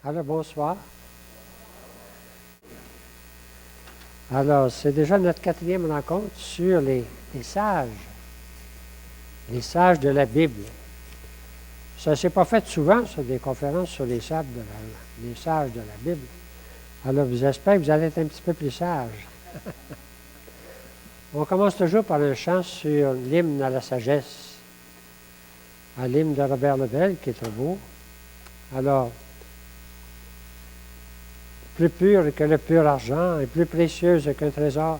Alors, bonsoir. Alors, c'est déjà notre 4e rencontre sur les sages de la Bible. Ça ne s'est pas fait souvent, ça, des conférences sur les sages de la Bible. Alors, j'espère que vous allez être un petit peu plus sages. On commence toujours par un chant sur l'hymne à la sagesse, à l'hymne de Robert Lebel, qui est très beau. Alors, plus pure que le pur argent et plus précieuse qu'un trésor.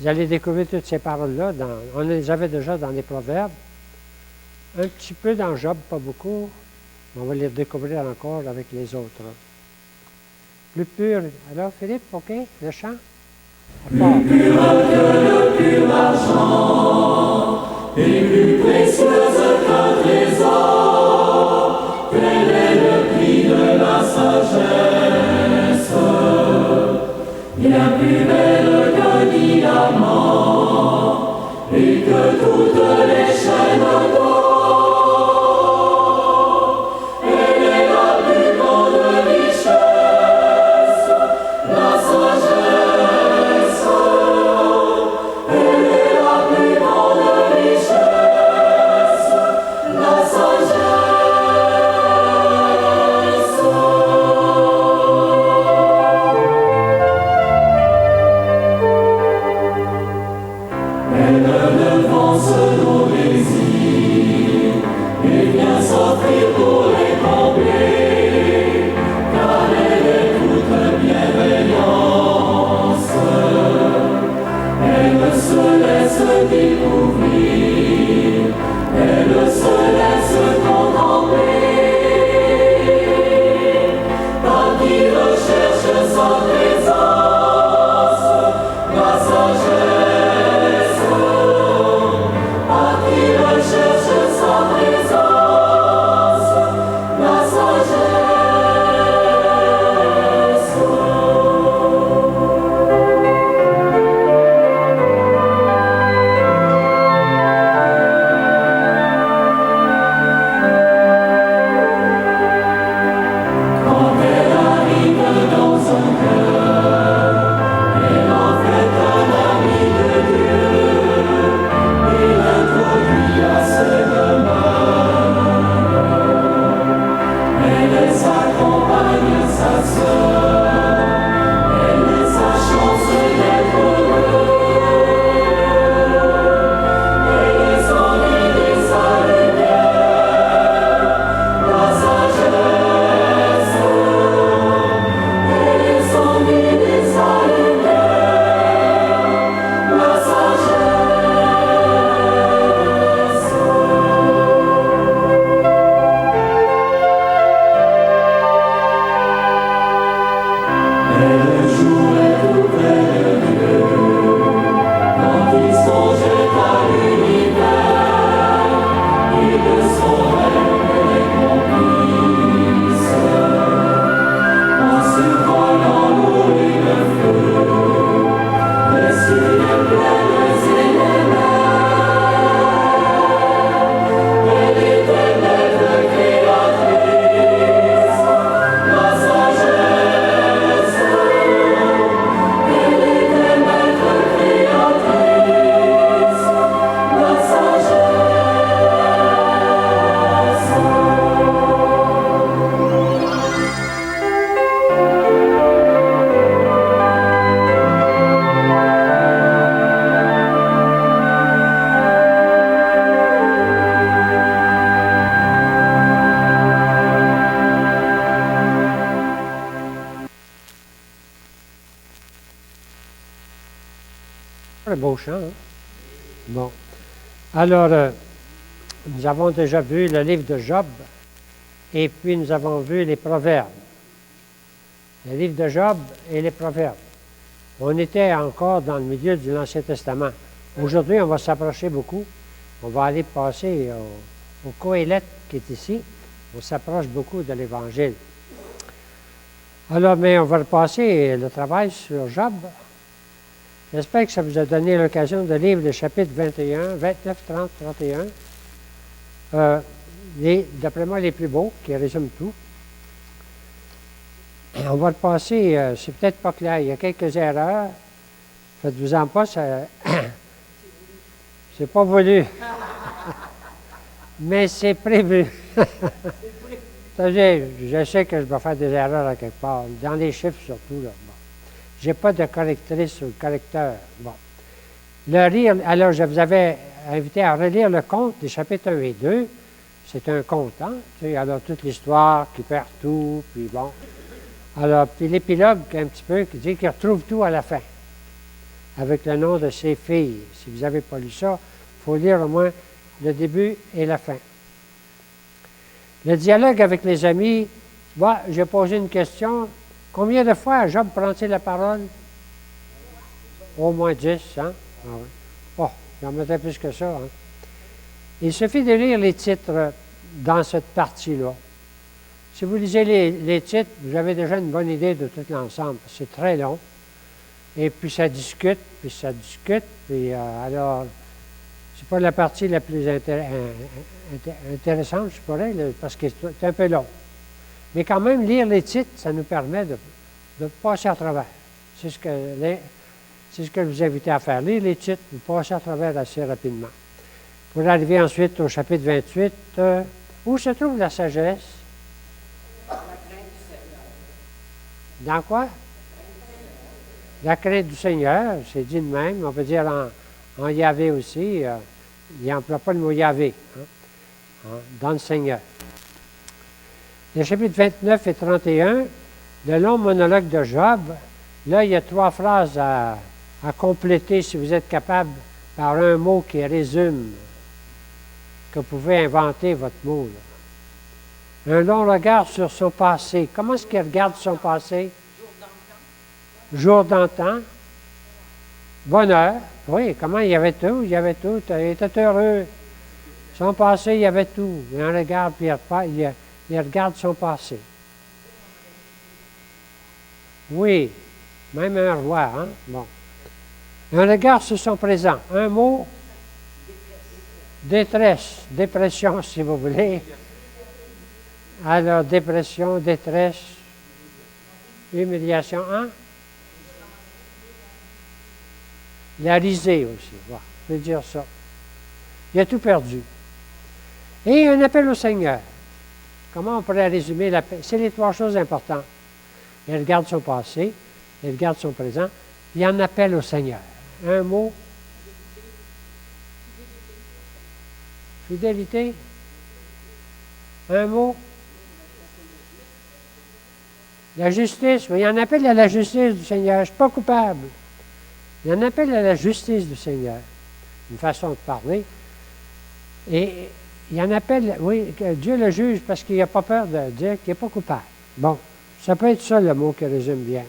Vous allez découvrir toutes ces paroles-là. On les avait déjà dans les Proverbes. Un petit peu dans Job, pas beaucoup. On va les découvrir encore avec les autres. Plus pur. Alors, Philippe, OK, le chant? Plus pur que le pur argent et plus précieuse qu'un trésor, tel est le prix de la sagesse. Bien plus belle qu'un diamant et que toutes les chaînes d'or. Elle est la plus grande richesse, la sagesse. Elle est la plus grande richesse, la sagesse. Elle devance nos désirs et vient s'offrir pour les combler, car elle est toute bienveillance. Elle se laisse découvrir, elle se laisse contempler, par qui recherche sa présence, la sagesse. Par qui recherche sa présence, la sagesse. Quand elle arrive dans un cœur, elle en fait un ami de Dieu et l'introduit à ses demeures. Elle est sa compagne, sa sœur, elle est sa chance d'être heureux. Elle est son guide et sa lumière, la sagesse. Elle est son guide et sa lumière, la sagesse. Elle jouait auprès de Dieu quand il songeait à l'univers et de son rêve elle est complice. En survolant l'eau et le feu, les cieux, les plaines et les mers, elle était maître créatrice, la sagesse. Elle était maître créatrice, la sagesse. Très beau chant, hein? Bon. Alors, nous avons déjà vu le livre de Job et puis nous avons vu les Proverbes. Le livre de Job et les Proverbes. On était encore dans le milieu de l'Ancien Testament. Aujourd'hui, on va s'approcher beaucoup. On va aller passer au Coëlette qui est ici. On s'approche beaucoup de l'Évangile. Alors, mais on va repasser le travail sur Job. J'espère que ça vous a donné l'occasion de lire le chapitre 21, 29, 30, 31. D'après moi, les plus beaux, qui résument tout. On va le passer, c'est peut-être pas clair. Il y a quelques erreurs. Faites-vous-en pas, c'est pas voulu. Mais c'est prévu. C'est-à-dire, je sais que je vais faire des erreurs à quelque part, dans les chiffres surtout. Là. Bon. Je n'ai pas de correctrice ou de correcteur. Bon. Le rire, alors je vous avais invité à relire le conte des chapitres 1 et 2. C'est un conte, hein? Tu sais, alors toute l'histoire qui perd tout, puis bon. Alors, puis l'épilogue, un petit peu, qui dit qu'il retrouve tout à la fin, avec le nom de ses filles. Si vous n'avez pas lu ça, il faut lire au moins le début et la fin. Le dialogue avec les amis, moi, j'ai posé une question. Combien de fois Job prend-il la parole? Au moins 10, hein? Ah oui. Oh, j'en mettais plus que ça, hein? Il suffit de lire les titres dans cette partie-là. Si vous lisez les titres, vous avez déjà une bonne idée de tout l'ensemble. C'est très long. Et puis ça discute, puis alors, c'est pas la partie la plus intéressante, je pourrais, parce que c'est un peu long. Mais quand même, lire les titres, ça nous permet de passer à travers. C'est ce que je vous invite à faire. Lire les titres, vous passez à travers assez rapidement. Pour arriver ensuite au chapitre 28, où se trouve la sagesse? Dans quoi? La crainte du Seigneur, c'est dit de même. On peut dire en Yahvé aussi. Il n'emploie pas le mot Yahvé, hein, dans le Seigneur. Les chapitres 29 et 31, le long monologue de Job, là, il y a 3 phrases à compléter, si vous êtes capable, par un mot qui résume, que vous pouvez inventer votre mot. Là. Un long regard sur son passé. Comment est-ce qu'il regarde son passé? Jour d'antan. Bonheur. Oui, comment il y avait tout? Il y avait tout. Il était heureux. Son passé, il y avait tout. Il en regarde, puis il regarde son passé. Oui, même un roi, hein? Bon. Un regard sur son présent. Un mot, détresse, dépression, si vous voulez. Alors, dépression, détresse, humiliation, hein? La risée aussi, voilà, je veux dire ça. Il a tout perdu. Et un appel au Seigneur. Comment on pourrait résumer l'appel? C'est les 3 choses importantes. Il regarde son passé, il regarde son présent, il en appelle au Seigneur. Un mot? Fidélité? Un mot? La justice, il en appelle à la justice du Seigneur. Je ne suis pas coupable. Il en appelle à la justice du Seigneur. Une façon de parler. Et il en appelle, oui, que Dieu le juge parce qu'il n'a pas peur de dire qu'il n'est pas coupable. Bon, ça peut être ça le mot qui résume bien.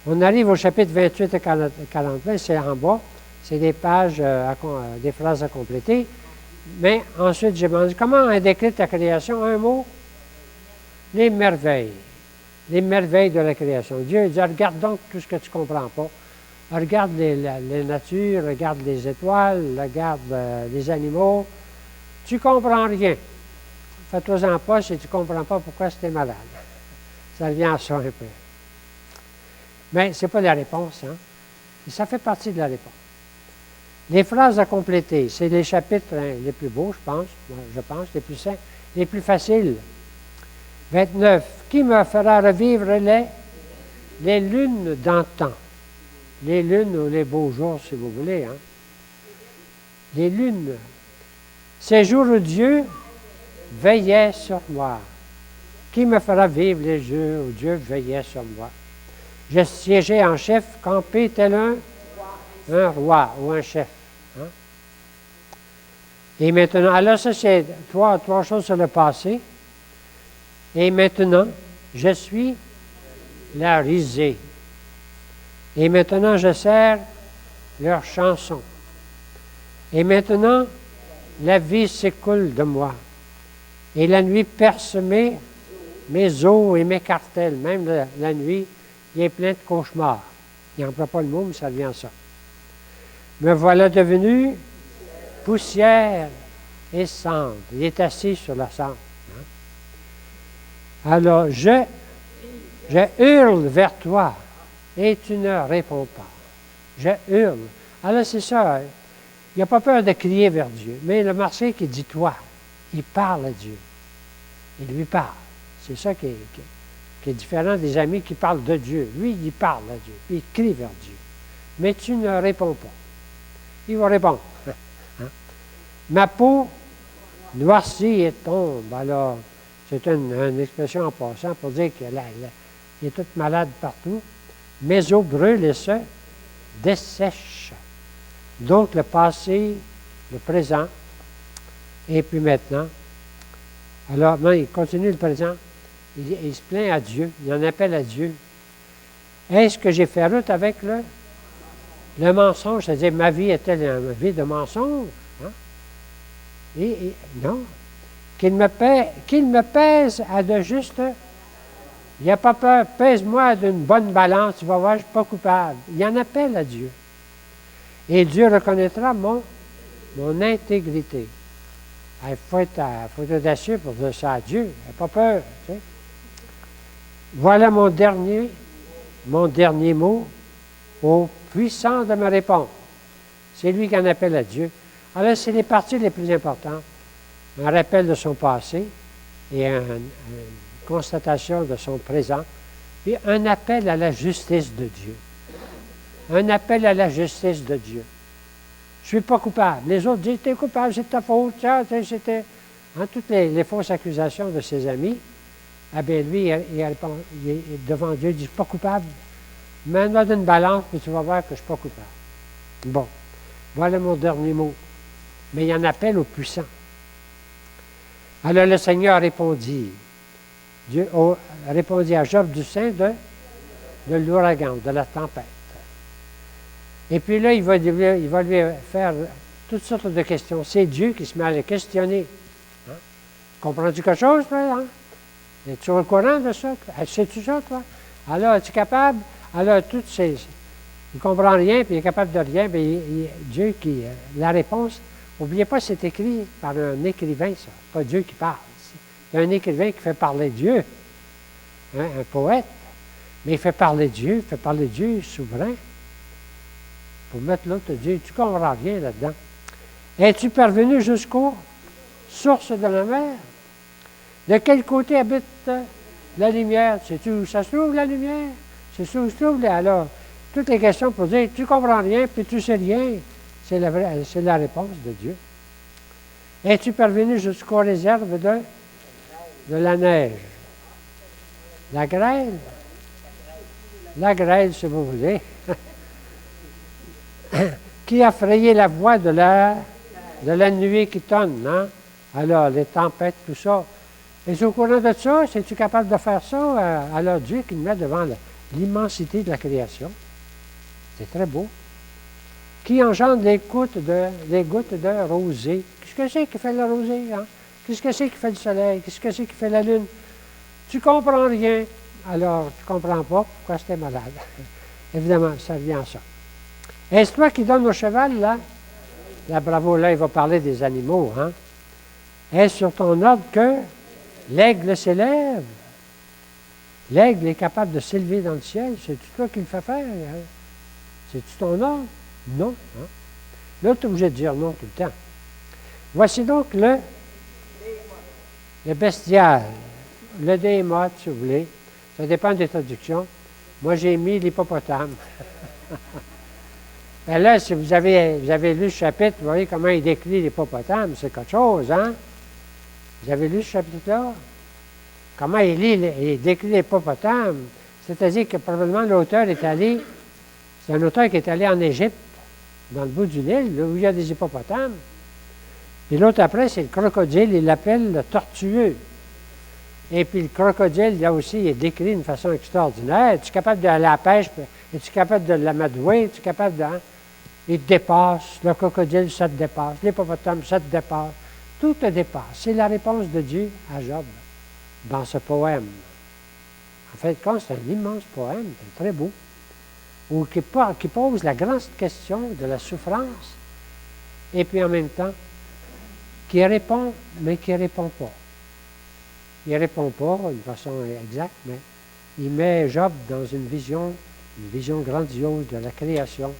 On arrive au chapitre 28 et 49, c'est en bas. C'est des pages, des phrases à compléter. Mais ensuite, j'ai demandé, comment on décrit ta création? Un mot? Les merveilles. Les merveilles de la création. Dieu dit, regarde donc tout ce que tu ne comprends pas. Regarde les natures, regarde les étoiles, regarde les animaux. Tu ne comprends rien. Fais-toi-en pas si tu ne comprends pas pourquoi tu es malade. Ça revient à ça un peu. Mais ce n'est pas la réponse, hein? Ça fait partie de la réponse. Les phrases à compléter, c'est les chapitres les plus beaux, je pense, les plus simples, les plus faciles. 29. Qui me fera revivre les lunes d'antan? Les lunes ou les beaux jours, si vous voulez. Hein? Les lunes. Ces jours où Dieu veillait sur moi. Qui me fera vivre les jours où Dieu veillait sur moi? Je siégeais en chef, campé tel un roi ou un chef. Hein? Et maintenant, alors ça c'est trois choses sur le passé. Et maintenant, je suis la risée. Et maintenant, je sers leurs chansons. Et maintenant, la vie s'écoule de moi. Et la nuit perce mes os et mes cartels. Même la nuit, il est plein de cauchemars. Il n'emploie pas le mot, mais ça devient ça. Me voilà devenu poussière et cendre. Il est assis sur la cendre. Hein? Alors, je Je hurle vers toi et tu ne réponds pas. Je hurle. Alors c'est ça, il n'a pas peur de crier vers Dieu. Mais le marché qui dit toi, il parle à Dieu. Il lui parle. C'est ça qui est différent des amis qui parlent de Dieu. Lui, il parle à Dieu, puis il crie vers Dieu. Mais tu ne réponds pas. Il va répondre. Hein? Ma peau noircit et tombe. Alors, c'est une expression en passant pour dire qu'il est tout malade partout. Mes os brûlent et se dessèchent. Donc, le passé, le présent, et puis maintenant. Alors, non, il continue le présent. Il se plaint à Dieu. Il en appelle à Dieu. Est-ce que j'ai fait route avec le mensonge? C'est-à-dire, ma vie est-elle une vie de mensonge? Hein? Non. Qu'il me pèse à de juste. Il n'y a pas peur. Pèse-moi d'une bonne balance. Tu vas voir, je ne suis pas coupable. Il en appelle à Dieu. Et Dieu reconnaîtra mon intégrité. Il faut être audacieux pour dire ça à Dieu. Il n'a pas peur. Tu sais. Voilà mon dernier mot, au puissant de me répondre. C'est lui qui en appelle à Dieu. Alors, c'est les parties les plus importantes. Un rappel de son passé et une constatation de son présent, puis un appel à la justice de Dieu. Un appel à la justice de Dieu. Je ne suis pas coupable. Les autres disent, tu es coupable, c'est de ta faute. C'était toutes les fausses accusations de ses amis. Ah bien, lui, il répond, devant Dieu, il dit, je ne suis pas coupable. Mets-moi d'une balance, puis tu vas voir que je ne suis pas coupable. Bon, voilà mon dernier mot. Mais il y en appelle au puissant. Alors le Seigneur répondit. Dieu répondit à Job du sein de l'ouragan, de la tempête. Et puis là, il va lui faire toutes sortes de questions. C'est Dieu qui se met à le questionner. Hein? Comprends-tu quelque chose, toi? Hein? Es-tu au courant de ça? Sais-tu ça, toi? Alors, es-tu capable? Alors, il ne comprend rien, puis il est capable de rien. Puis Dieu la réponse, n'oubliez pas, c'est écrit par un écrivain, ça. Pas Dieu qui parle. C'est un écrivain qui fait parler Dieu. Hein, un poète. Mais il fait parler Dieu souverain. Pour mettre l'autre Dieu, tu ne comprends rien là-dedans. Es-tu parvenu jusqu'aux sources de la mer? De quel côté habite la lumière? Sais-tu où ça se trouve, la lumière? C'est où se trouve, alors, toutes les questions pour dire, tu ne comprends rien, puis tu ne sais rien. C'est la réponse de Dieu. Es-tu parvenu jusqu'aux réserves de la neige? La grêle? La grêle, si vous voulez. Qui a frayé la voie de la nuée qui tonne, hein? Alors, les tempêtes, tout ça. Es-tu au courant de ça? Es-tu capable de faire ça? Alors, Dieu qui nous met devant l'immensité de la création. C'est très beau. Qui engendre les gouttes de rosée. Qu'est-ce que c'est qui fait la rosée? Hein? Qu'est-ce que c'est qui fait le soleil? Qu'est-ce que c'est qui fait la lune? Tu ne comprends rien. Alors, tu ne comprends pas pourquoi tu es malade. Évidemment, ça revient à ça. Est-ce toi qui donnes au cheval, là? Là, bravo, là, il va parler des animaux, hein? Est-ce sur ton ordre que l'aigle s'élève? L'aigle est capable de s'élever dans le ciel. C'est-tu toi qui le fais faire? Hein? C'est-tu ton ordre? Non. Hein? Là, tu es obligé de dire non tout le temps. Voici donc le bestial, le démote, si vous voulez. Ça dépend des traductions. Moi, j'ai mis l'hippopotame. Ben là, si vous avez lu le chapitre, vous voyez comment il décrit l'hippopotame, c'est quelque chose, hein? Vous avez lu ce chapitre-là? Comment il décrit l'hippopotame? C'est-à-dire que probablement l'auteur est allé, c'est un auteur qui est allé en Égypte, dans le bout du Nil, là où il y a des hippopotames. Puis l'autre après, c'est le crocodile, il l'appelle le tortueux. Et puis le crocodile, là aussi, il est décrit d'une façon extraordinaire. Es-tu capable de la pêche? Es-tu capable de l'amadouer? Es-tu capable de... Hein? Il te dépasse. Le crocodile, ça te dépasse. L'hippopotame, ça te dépasse. Tout te dépasse. C'est la réponse de Dieu à Job dans ce poème. En fait, c'est un immense poème, c'est très beau, qui pose la grande question de la souffrance et puis en même temps, qui répond, mais qui ne répond pas. Il ne répond pas d'une façon exacte, mais il met Job dans une vision grandiose de la création.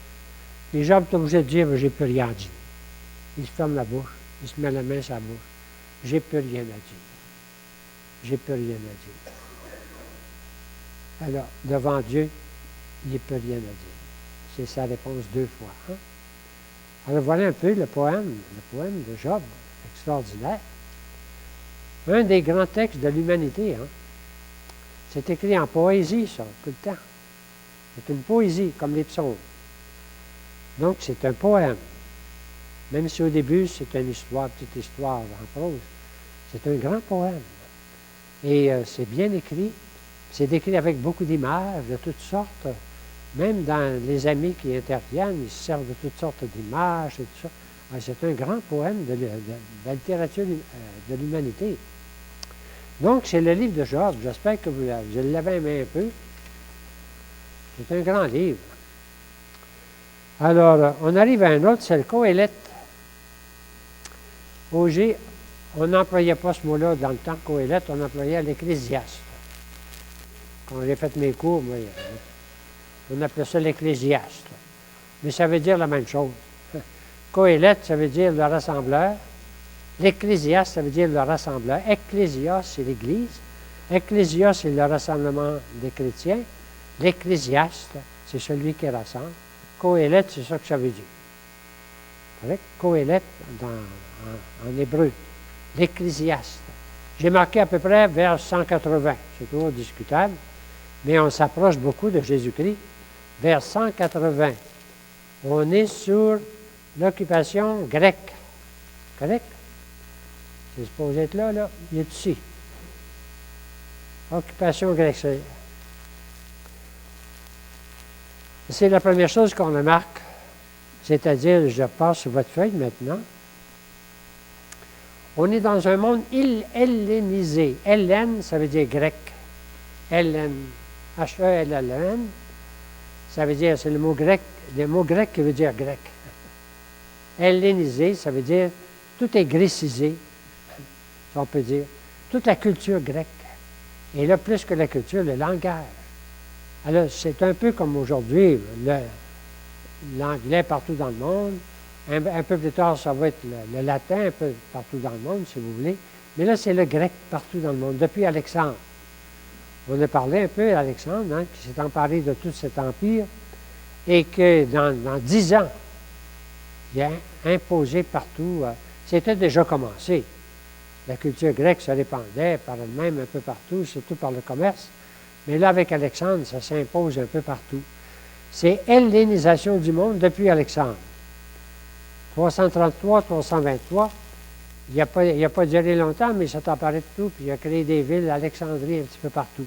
Et Job est obligé de dire, j'ai plus rien dit. Il se ferme la bouche, il se met la main sur la bouche. J'ai plus rien à dire. J'ai plus rien à dire. Alors, devant Dieu, il n'y a plus rien à dire. C'est sa réponse 2 fois. Hein? Alors, voilà un peu le poème de Job, extraordinaire. Un des grands textes de l'humanité. Hein? C'est écrit en poésie, ça, tout le temps. C'est une poésie, comme les psaumes. Donc, c'est un poème. Même si au début, c'est une histoire, petite histoire en prose, c'est un grand poème. Et c'est bien écrit. C'est décrit avec beaucoup d'images de toutes sortes. Même dans les amis qui interviennent, ils se servent de toutes sortes d'images et tout ça. Alors, c'est un grand poème de la littérature de l'humanité. Donc, c'est le livre de Job. J'espère que vous l'avez aimé un peu. C'est un grand livre. Alors, on arrive à un autre, c'est le Qoéleth. Auger, on n'employait pas ce mot-là dans le temps Qoéleth, on employait l'Ecclésiaste. Quand j'ai fait mes cours, moi, on appelait ça l'Ecclésiaste. Mais ça veut dire la même chose. Qoéleth, ça veut dire le rassembleur. L'Ecclésiaste, ça veut dire le rassembleur. Ecclésia, c'est l'Église. Ecclésia, c'est le rassemblement des chrétiens. L'Ecclésiaste, c'est celui qui rassemble. Qoéleth, c'est ça que ça veut dire. Avec Qoéleth en hébreu. L'Ecclésiaste. J'ai marqué à peu près vers 180. C'est toujours discutable, mais on s'approche beaucoup de Jésus-Christ. Vers 180. On est sur l'occupation grecque. Correct? C'est supposé être là, là. Il est ici. Occupation grecque. C'est la première chose qu'on remarque. C'est-à-dire, je passe sur votre feuille maintenant. On est dans un monde hellénisé. Hellène, ça veut dire grec. Hellène, H-E-L-L-E-N, ça veut dire, c'est le mot grec qui veut dire grec. Hellénisé, ça veut dire, tout est grécisé, si on peut dire. Toute la culture grecque. Et là, plus que la culture, le langage. Alors, c'est un peu comme aujourd'hui, l'anglais partout dans le monde. Un peu plus tard, ça va être le latin, un peu partout dans le monde, si vous voulez. Mais là, c'est le grec partout dans le monde, depuis Alexandre. On a parlé un peu d'Alexandre, hein, qui s'est emparé de tout cet empire, et que dans 10 ans, il a imposé partout. C'était déjà commencé. La culture grecque se répandait par elle-même un peu partout, surtout par le commerce. Mais là, avec Alexandre, ça s'impose un peu partout. C'est hellénisation du monde depuis Alexandre. 333, 323, il n'a pas duré longtemps, mais il s'est emparé de tout, puis il a créé des villes, Alexandrie, un petit peu partout.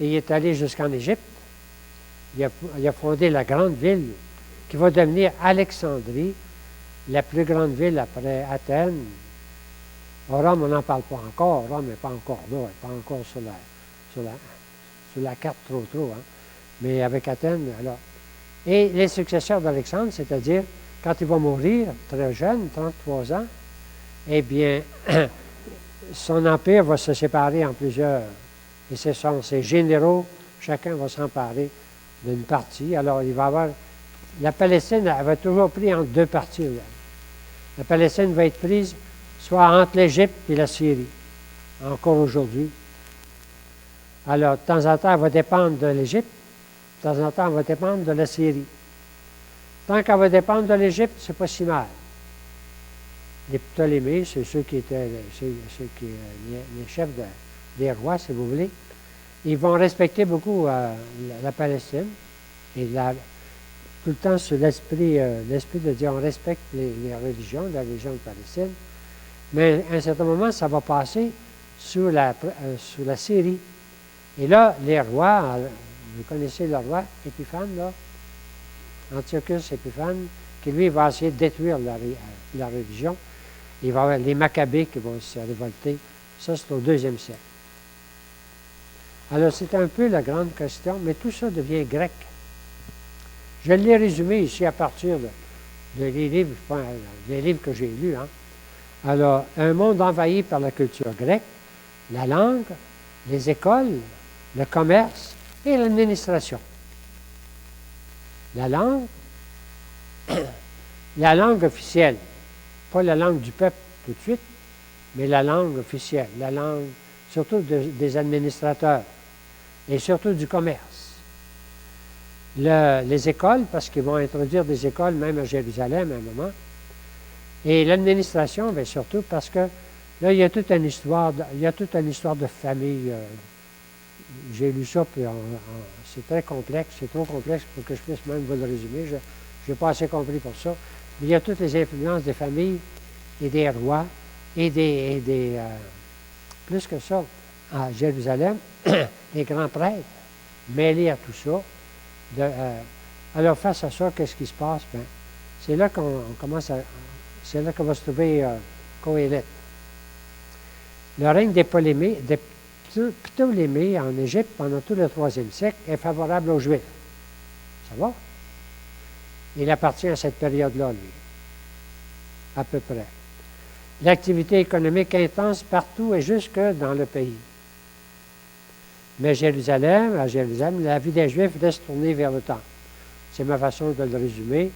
Et il est allé jusqu'en Égypte. Il a fondé la grande ville qui va devenir Alexandrie, la plus grande ville après Athènes. Rome, on n'en parle pas encore. Rome n'est pas encore là, elle n'est pas encore sur la carte trop, hein. Mais avec Athènes, alors. Et les successeurs d'Alexandre, c'est-à-dire, quand il va mourir, très jeune, 33 ans, eh bien, son empire va se séparer en plusieurs. Et ce sont ces généraux, chacun va s'emparer d'une partie. Alors, il va y avoir. La Palestine, elle va toujours prise en 2 parties. Là. La Palestine va être prise soit entre l'Égypte et la Syrie, encore aujourd'hui. Alors, de temps en temps, elle va dépendre de l'Égypte. De temps en temps, elle va dépendre de la Syrie. Tant qu'elle va dépendre de l'Égypte, c'est pas si mal. Les Ptolémées, c'est ceux qui étaient les chefs des rois, si vous voulez. Ils vont respecter beaucoup la Palestine. Et tout le temps, sur l'esprit de dire on respecte les religions, la religion de Palestine. Mais à un certain moment, ça va passer sous la Syrie. Et là, les rois, vous connaissez le roi Épiphane, là? Antiochus Épiphane, qui lui va essayer de détruire la religion. Il va y avoir les Maccabées qui vont se révolter. Ça, c'est au 2e siècle. Alors, c'est un peu la grande question, mais tout ça devient grec. Je l'ai résumé ici à partir des livres que j'ai lus. Hein. Alors, un monde envahi par la culture grecque, la langue, les écoles, le commerce et l'administration. La langue, la langue officielle, pas la langue du peuple tout de suite, mais la langue officielle, la langue surtout des administrateurs et surtout du commerce. Les écoles, parce qu'ils vont introduire des écoles même à Jérusalem à un moment, et l'administration, bien surtout parce que là, il y a toute une histoire de famille. J'ai lu ça, puis c'est très complexe, c'est trop complexe pour que je puisse même vous le résumer. Je n'ai pas assez compris pour ça. Mais il y a toutes les influences des familles et des rois et plus que ça, à Jérusalem, les grands prêtres mêlés à tout ça. Alors, face à ça, qu'est-ce qui se passe? Bien, c'est là c'est là qu'on va se trouver Coëlette. Le règne des Ptolémées en Égypte pendant tout le 3e siècle est favorable aux Juifs. Ça va? Il appartient à cette période-là, lui, à peu près. L'activité économique intense partout et jusque dans le pays. Mais à Jérusalem, la vie des Juifs reste tournée vers le temple. C'est ma façon de le résumer.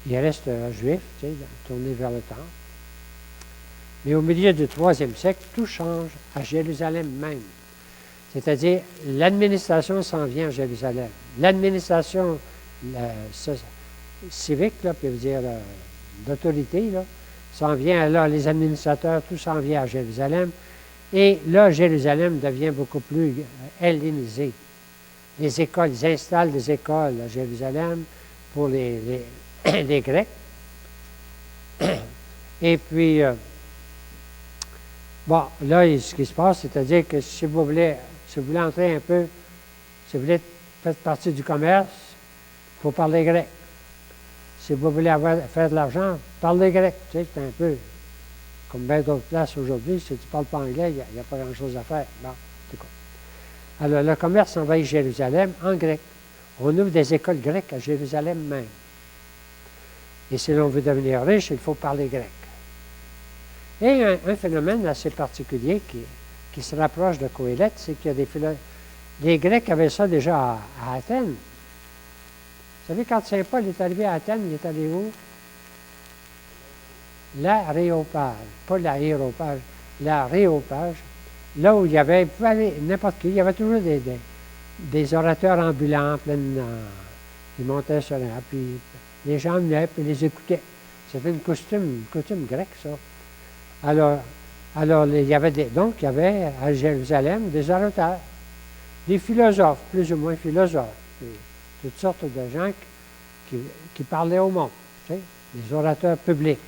Il reste juif, tu sais, tourné vers le temple. Mais au milieu du 3e siècle, tout change à Jérusalem même. C'est-à-dire, l'administration s'en vient à Jérusalem. L'administration civique, là, puis veut dire d'autorité, là, s'en vient, là, les administrateurs, tout s'en vient à Jérusalem. Et là, Jérusalem devient beaucoup plus hellénisée. Les écoles, ils installent des écoles à Jérusalem pour les Grecs. Et puis, bon, là, ce qui se passe, c'est-à-dire que si vous voulez entrer un peu, si vous voulez faire partie du commerce, il faut parler grec. Si vous voulez faire de l'argent, parlez grec. Tu sais, c'est un peu comme bien d'autres places aujourd'hui. Si tu ne parles pas anglais, il n'y a pas grand-chose à faire. Bon, c'est quoi. Alors, le commerce envahit Jérusalem en grec. On ouvre des écoles grecques à Jérusalem même. Et si l'on veut devenir riche, il faut parler grec. Et un phénomène assez particulier qui se rapproche de Coëlette, c'est qu'il y a des philosophes. Les Grecs avaient ça déjà à Athènes. Vous savez, quand Saint Paul est arrivé à Athènes, il est allé où? L'Aréopage. Pas l'aéropage, l'Aréopage. Là où il y avait, n'importe qui, il y avait toujours des orateurs ambulants, ils montaient sur un, puis les gens venaient, puis les écoutaient. C'était une coutume grecque, ça. Alors il y avait à Jérusalem des orateurs, des philosophes, plus ou moins philosophes, toutes sortes de gens qui parlaient au monde, tu sais, des orateurs publics.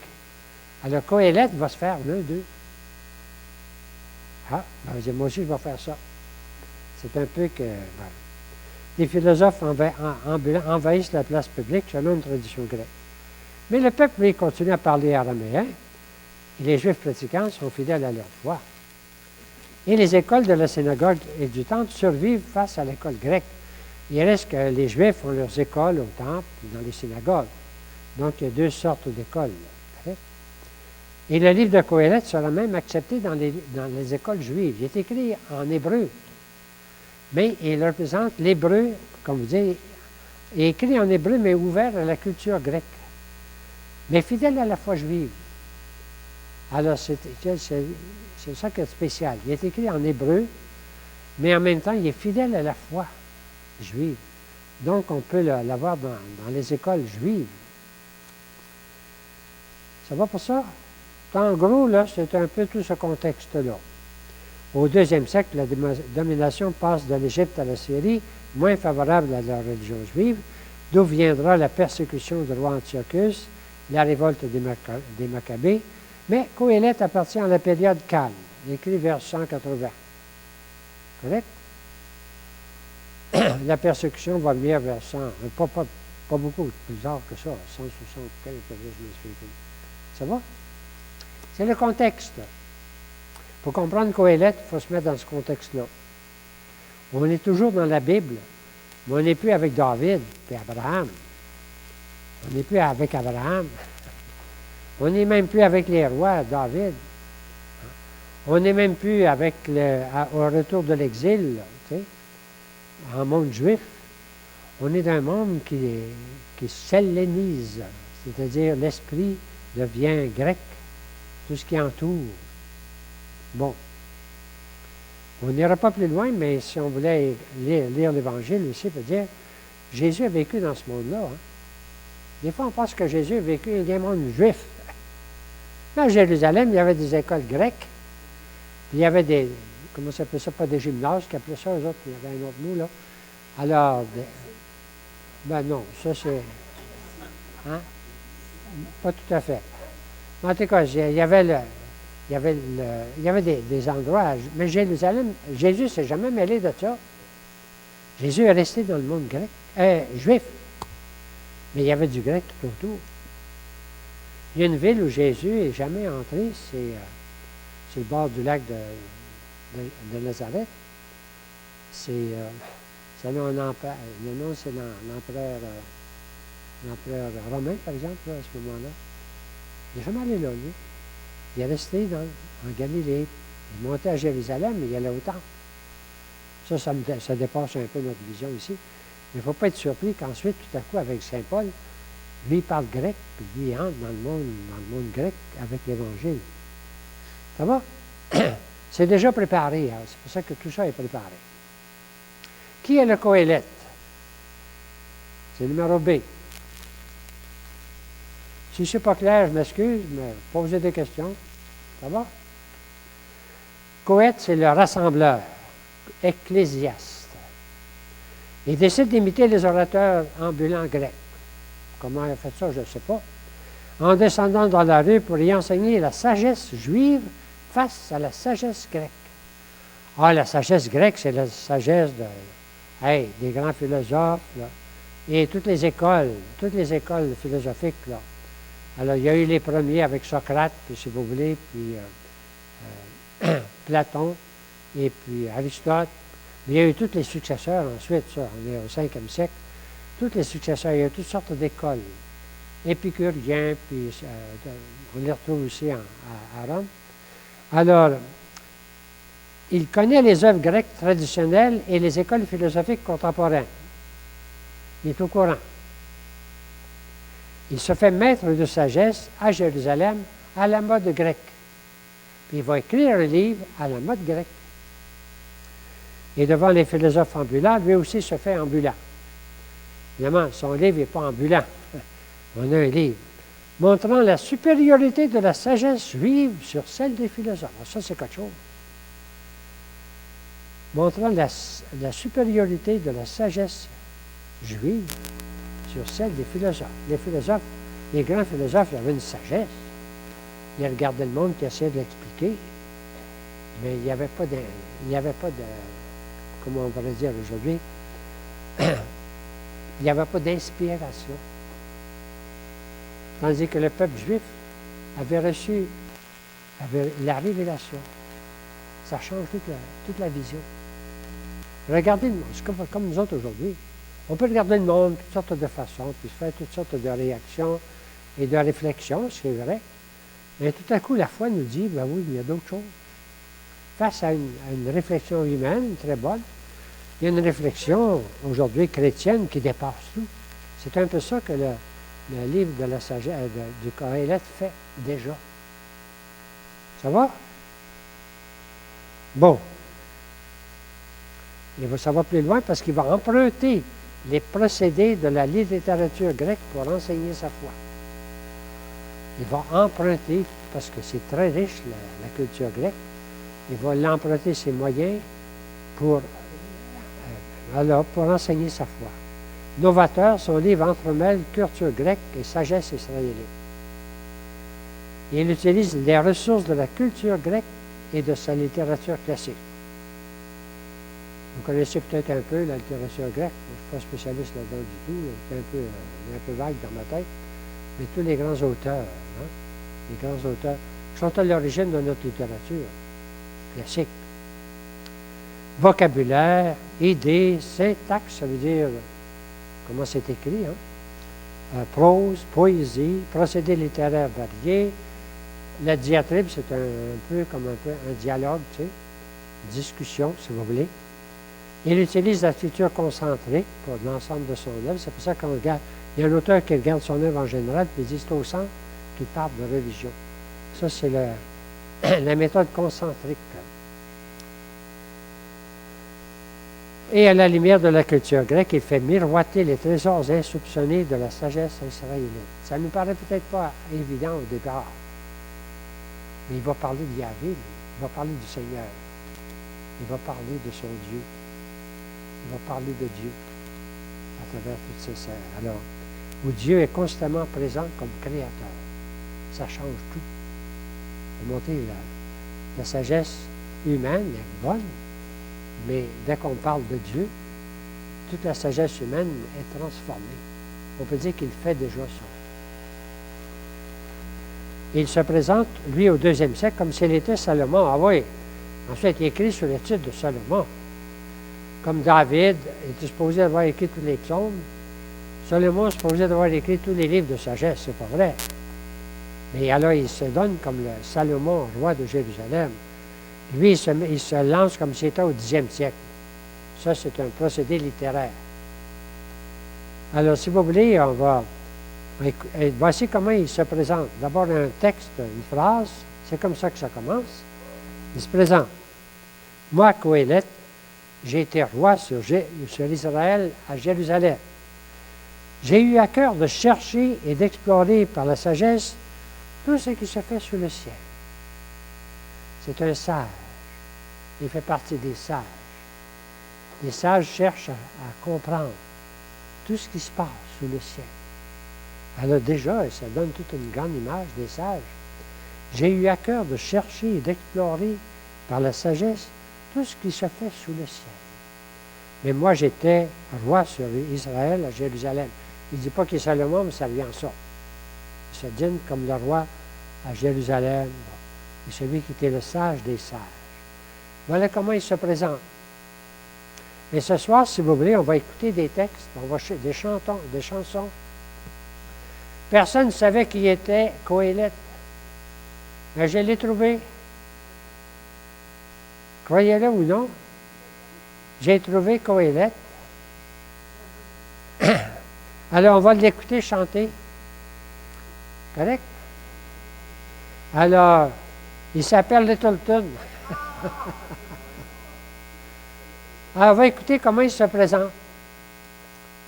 Alors, Coëlette va se faire l'un d'eux. Ah, ben, moi aussi, je vais faire ça. C'est un peu que... Ben, les philosophes ambulants envahissent la place publique selon une tradition grecque. Mais le peuple, lui, continue à parler araméen, et les Juifs pratiquants sont fidèles à leur foi. Et les écoles de la synagogue et du temple survivent face à l'école grecque. Il reste que les Juifs ont leurs écoles au temple et dans les synagogues. Donc, il y a deux sortes d'écoles. Et le livre de Coëlette sera même accepté dans les écoles juives. Il est écrit en hébreu. Mais il représente l'hébreu, comme vous dites, est écrit en hébreu, mais ouvert à la culture grecque. Mais fidèle à la foi juive. Alors, c'est ça qui est spécial. Il est écrit en hébreu, mais en même temps, il est fidèle à la foi juive. Donc, on peut l'avoir dans les écoles juives. Ça va pour ça? En gros, là, c'est un peu tout ce contexte-là. Au 2e siècle, la domination passe de l'Égypte à la Syrie, moins favorable à la religion juive, d'où viendra la persécution du roi Antiochus, la révolte des Maccabées, mais Coëlette appartient à la période calme, écrit vers 180. Correct? La persécution va venir vers 100, pas beaucoup plus tard que ça, 175, je me suis dit. Ça va? C'est le contexte. Pour comprendre Coëlette, il faut se mettre dans ce contexte-là. On est toujours dans la Bible, mais on n'est plus avec David et Abraham. On n'est plus avec Abraham. On n'est même plus avec les rois, David. On n'est même plus avec au retour de l'exil, là, tu sais, en monde juif. On est dans un monde qui s'hellénise, c'est-à-dire l'esprit devient grec, tout ce qui entoure. Bon. On n'ira pas plus loin, mais si on voulait lire l'Évangile aussi, peut dire, Jésus a vécu dans ce monde-là. Hein. Des fois, on pense que Jésus a vécu dans un monde juif. À Jérusalem, il y avait des écoles grecques, puis il y avait des, comment ça s'appelle ça, pas des gymnases, qui appelaient ça, eux autres, il y avait un autre mot, là. Alors, ben non, ça c'est, hein? Pas tout à fait. En tout cas, il y avait des endroits, mais Jérusalem, Jésus ne s'est jamais mêlé de ça. Jésus est resté dans le monde grec, juif, mais il y avait du grec tout autour. Il y a une ville où Jésus n'est jamais entré, c'est le bord du lac de Nazareth. C'est le nom, c'est l'empereur romain, par exemple, là, à ce moment-là. Il n'est jamais allé là, lui. Il est resté en Galilée. Il est monté à Jérusalem, mais il allait au temple. Ça dépasse un peu notre vision ici. Mais il ne faut pas être surpris qu'ensuite, tout à coup, avec Saint Paul, lui, il parle grec, puis lui, il entre dans le monde grec avec l'Évangile. Ça va? C'est déjà préparé. Hein? C'est pour ça que tout ça est préparé. Qui est le Coëlette? C'est le numéro B. Si ce n'est pas clair, je m'excuse, mais posez des questions. Ça va? Coëlette, c'est le rassembleur, ecclésiaste. Il décide d'imiter les orateurs ambulants grecs. Comment il a fait ça, je ne sais pas. En descendant dans la rue pour y enseigner la sagesse juive face à la sagesse grecque. Ah, la sagesse grecque, c'est la sagesse des grands philosophes, là, et toutes les écoles philosophiques, là. Alors, il y a eu les premiers avec Socrate, puis si vous voulez, puis Platon, et puis Aristote. Mais il y a eu tous les successeurs ensuite, ça, on est au 5e siècle. Tous les successeurs, il y a toutes sortes d'écoles. Épicuriens, puis on les retrouve aussi à Rome. Alors, il connaît les œuvres grecques traditionnelles et les écoles philosophiques contemporaines. Il est au courant. Il se fait maître de sagesse à Jérusalem à la mode grecque. Puis il va écrire un livre à la mode grecque. Et devant les philosophes ambulants, lui aussi se fait ambulant. Évidemment, son livre n'est pas ambulant. On a un livre montrant la supériorité de la sagesse juive sur celle des philosophes. Alors ça, c'est quelque chose. Montrant la supériorité de la sagesse juive sur celle des philosophes. Les grands philosophes, ils avaient une sagesse. Ils regardaient le monde et essayaient de l'expliquer. Mais il n'y avait pas de, comment on pourrait dire aujourd'hui, il n'y avait pas d'inspiration. Tandis que le peuple juif avait reçu la révélation. Ça change toute la vision. Regardez le monde, c'est comme nous autres aujourd'hui. On peut regarder le monde de toutes sortes de façons, puis faire toutes sortes de réactions et de réflexions, c'est vrai. Mais tout à coup, la foi nous dit, ben oui, il y a d'autres choses. Face à une réflexion humaine très bonne, il y a une réflexion aujourd'hui chrétienne qui dépasse tout. C'est un peu ça que le livre de la sagesse du Coëlette fait déjà. Ça va? Bon. Ça va plus loin parce qu'il va emprunter les procédés de la littérature grecque pour enseigner sa foi. Il va emprunter, parce que c'est très riche la culture grecque, il va l'emprunter ses moyens pour enseigner sa foi. Novateur, son livre entremêle culture grecque et sagesse israélite. Il utilise les ressources de la culture grecque et de sa littérature classique. Vous connaissez peut-être un peu la littérature grecque. Je ne suis pas spécialiste là-dedans du tout. C'est un peu vague dans ma tête. Mais tous les grands auteurs, les grands auteurs, sont à l'origine de notre littérature classique. Vocabulaire, idées, syntaxe, ça veut dire comment c'est écrit, prose, poésie, procédés littéraires variés, la diatribe, c'est un peu un dialogue, tu sais, discussion, si vous voulez. Il utilise la structure concentrique pour l'ensemble de son œuvre. C'est pour ça qu'on regarde. Il y a un auteur qui regarde son œuvre en général, puis il dit c'est au centre qu'il parle de religion. Ça, c'est la méthode concentrique. Et à la lumière de la culture grecque, il fait miroiter les trésors insoupçonnés de la sagesse israélite. Ça ne nous paraît peut-être pas évident au départ, mais il va parler de Yahvé, il va parler du Seigneur, il va parler de son Dieu, il va parler de Dieu à travers toutes ces scènes. Alors, où Dieu est constamment présent comme créateur, ça change tout. Pour montrer la sagesse humaine est bonne, mais dès qu'on parle de Dieu, toute la sagesse humaine est transformée. On peut dire qu'il fait déjà ça. Et il se présente, lui, au 2e siècle, comme s'il était Salomon. Ah oui, ensuite, il écrit sur l'étude de Salomon. Comme David était supposé avoir écrit tous les psaumes, Salomon est supposé avoir écrit tous les livres de sagesse. C'est pas vrai. Mais alors, il se donne comme le Salomon, roi de Jérusalem. Lui, il se lance comme s'il était au 10e siècle. Ça, c'est un procédé littéraire. Alors, si vous voulez, voici comment il se présente. D'abord, un texte, une phrase, c'est comme ça que ça commence. Il se présente. Moi, Coëlette, j'ai été roi sur Israël à Jérusalem. J'ai eu à cœur de chercher et d'explorer par la sagesse tout ce qui se fait sous le ciel. C'est un sage. Il fait partie des sages. Les sages cherchent à comprendre tout ce qui se passe sous le ciel. Alors déjà, ça donne toute une grande image des sages. J'ai eu à cœur de chercher et d'explorer par la sagesse tout ce qui se fait sous le ciel. Mais moi, j'étais roi sur Israël à Jérusalem. Il ne dit pas qu'il est Salomon, mais ça vient en ça. Il se dit comme le roi à Jérusalem. Et celui qui était le sage des sages. Voilà comment il se présente. Et ce soir, si vous voulez, on va écouter des textes, des chansons. Personne ne savait qui était Coëlette. Mais je l'ai trouvé. Croyez-le ou non, j'ai trouvé Coëlette. Alors, on va l'écouter chanter. Correct? Alors, il s'appelle Littleton. Alors, on va écouter comment il se présente.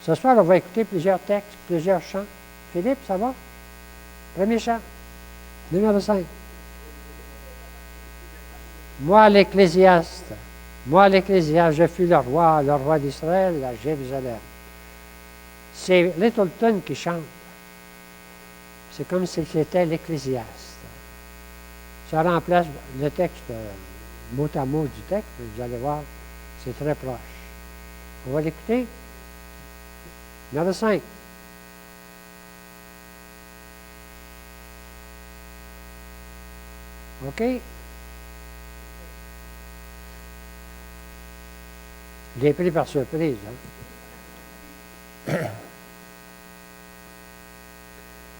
Ce soir, on va écouter plusieurs textes, plusieurs chants. Philippe, ça va? Premier chant. Numéro 5. Moi, l'Ecclésiaste, je fus le roi d'Israël à Jérusalem. C'est Littleton qui chante. C'est comme si c'était l'Ecclésiaste. Ça remplace le texte, mot à mot du texte, vous allez voir, c'est très proche. On va l'écouter. Numéro 5. OK? Je l'ai pris par surprise. Hein?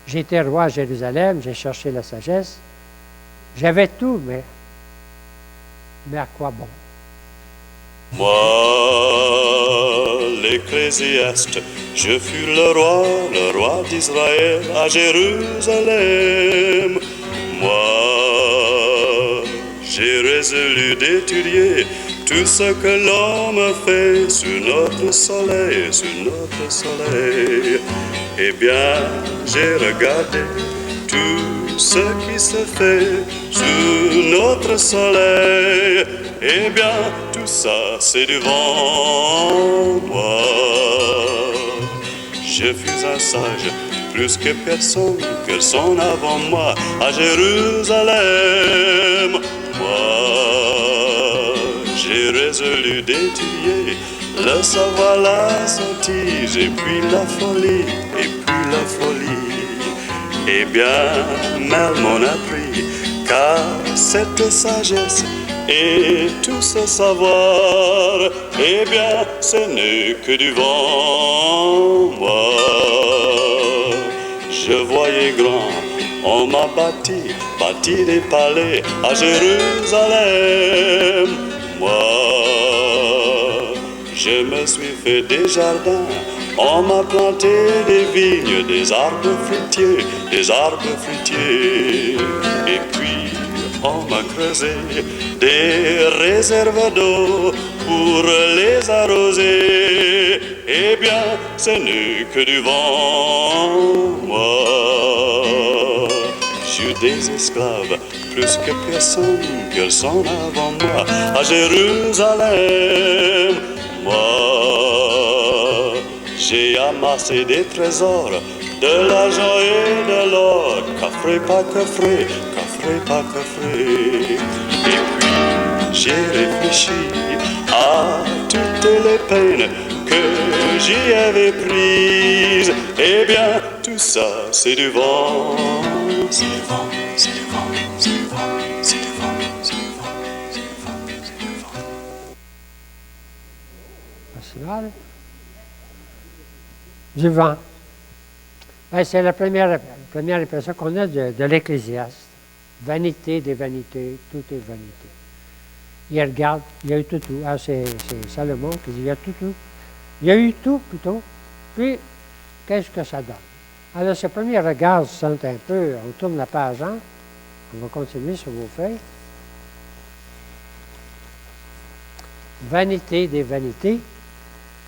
J'étais roi à Jérusalem, j'ai cherché la sagesse. J'avais tout, mais à quoi bon? Moi, l'Ecclésiaste, je fus le roi d'Israël à Jérusalem. Moi, j'ai résolu d'étudier tout ce que l'homme fait sous notre soleil, Eh bien, j'ai regardé tout ce qui se fait sous notre soleil. Eh bien, tout ça, c'est devant moi. Je fus un sage, plus que personne avant moi, à Jérusalem. Moi, j'ai résolu d'étudier le savoir, la sottise, et puis la folie. Eh bien, Mel m'en a appris, car cette sagesse et tout ce savoir, eh bien, ce n'est que du vent. Moi, je voyais grand, on m'a bâti par bâti des palais à Jérusalem. Moi, je me suis fait des jardins, on m'a planté des vignes, des arbres fruitiers, des arbres fruitiers. Et puis, on m'a creusé des réserves d'eau pour les arroser. Eh bien, ce n'est que du vent, moi. J'ai des esclaves, plus que personne avant moi, à Jérusalem. Moi, j'ai amassé des trésors, de l'argent et de l'or, coffret par coffret, coffret par coffret. Et puis, j'ai réfléchi à toutes les peines que j'y avais prises. Eh bien, tout ça, c'est du vent. C'est du vent, c'est du vent, c'est du vent, c'est du vent, c'est du vent, c'est du vent, c'est du vent. Pas si mal. Du vent. Ben, c'est la première impression qu'on a de l'Ecclésiaste. Vanité des vanités, tout est vanité. Il regarde, il y a eu tout. Ah, c'est Salomon qui dit, il y a tout. Il y a eu tout, plutôt. Puis, qu'est-ce que ça donne? Alors, ce premier regard se sent un peu, on tourne la page 1, on va continuer sur vos feuilles. Vanité des vanités,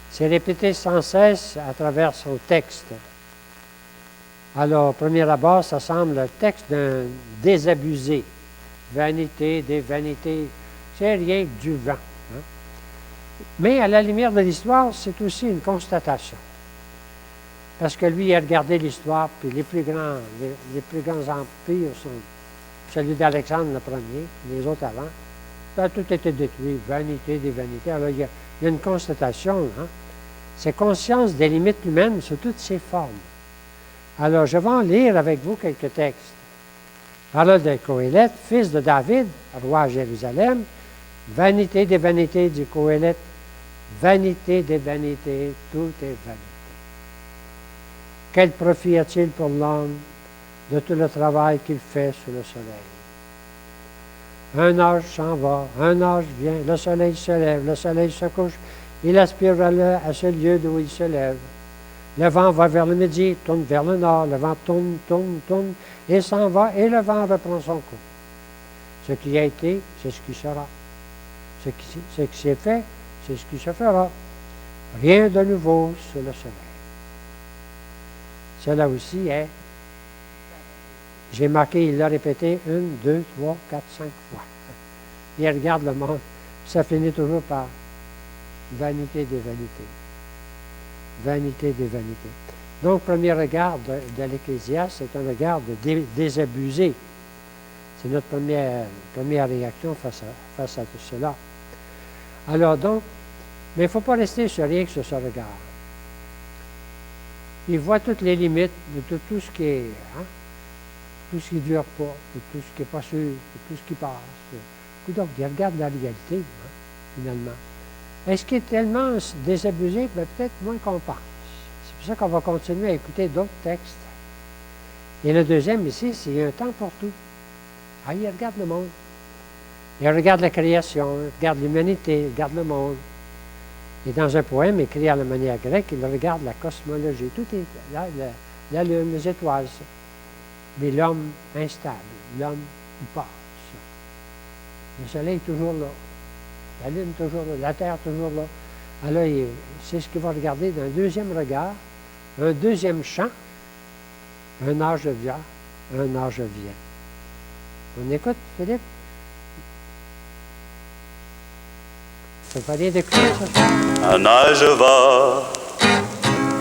c'est répété sans cesse à travers son texte. Alors, au premier abord, ça semble le texte d'un désabusé. Vanité des vanités, c'est rien que du vent. Hein? Mais à la lumière de l'histoire, c'est aussi une constatation. Parce que lui, il a regardé l'histoire, puis les plus grands empires sont celui d'Alexandre le premier, les autres avant. Ça a tout été détruit, vanité des vanités. Alors, il y a une constatation, hein? C'est conscience des limites humaines sous toutes ses formes. Alors, je vais en lire avec vous quelques textes. Parole de Coëlette, fils de David, roi à Jérusalem. Vanité des vanités, dit Coëlette. Vanité des vanités, tout est vanité. Quel profit a-t-il pour l'homme de tout le travail qu'il fait sous le soleil? Un âge s'en va, un âge vient, le soleil se lève, le soleil se couche, il aspire à ce lieu d'où il se lève. Le vent va vers le midi, tourne vers le nord, le vent tourne, et s'en va, et le vent reprend son cours. Ce qui a été, c'est ce qui sera. Ce qui s'est fait, c'est ce qui se fera. Rien de nouveau sous le soleil. Cela aussi est, j'ai marqué, il l'a répété 1, 2, 3, 4, 5 fois. Il regarde le monde, ça finit toujours par vanité des vanités. Vanité des vanités. Donc, premier regard de l'Ecclésiaste, c'est un regard de désabusé. C'est notre première réaction face à tout cela. Alors donc, mais il ne faut pas rester sur rien que sur ce regard. Il voit toutes les limites de tout ce qui est, hein, tout ce qui ne dure pas, de tout ce qui n'est pas sûr, de tout ce qui passe. Donc, il regarde la réalité, hein, finalement. Est-ce qu'il est tellement désabusé? Ben, peut-être moins qu'on pense. C'est pour ça qu'on va continuer à écouter d'autres textes. Et le deuxième ici, c'est qu'il y a un temps pour tout. Ah, il regarde le monde. Il regarde la création, il regarde l'humanité, il regarde le monde. Et dans un poème écrit à la manière grecque, il regarde la cosmologie. Tout est là, la lune, les étoiles. Ça. Mais l'homme instable, l'homme il passe. Le soleil est toujours là. La lune toujours là, la terre toujours là. Alors, c'est ce qu'il va regarder d'un deuxième regard, un deuxième champ, un âge vient, un âge vient. On écoute, Philippe? Ça ne fait rien d'écouter, ça? Un âge va,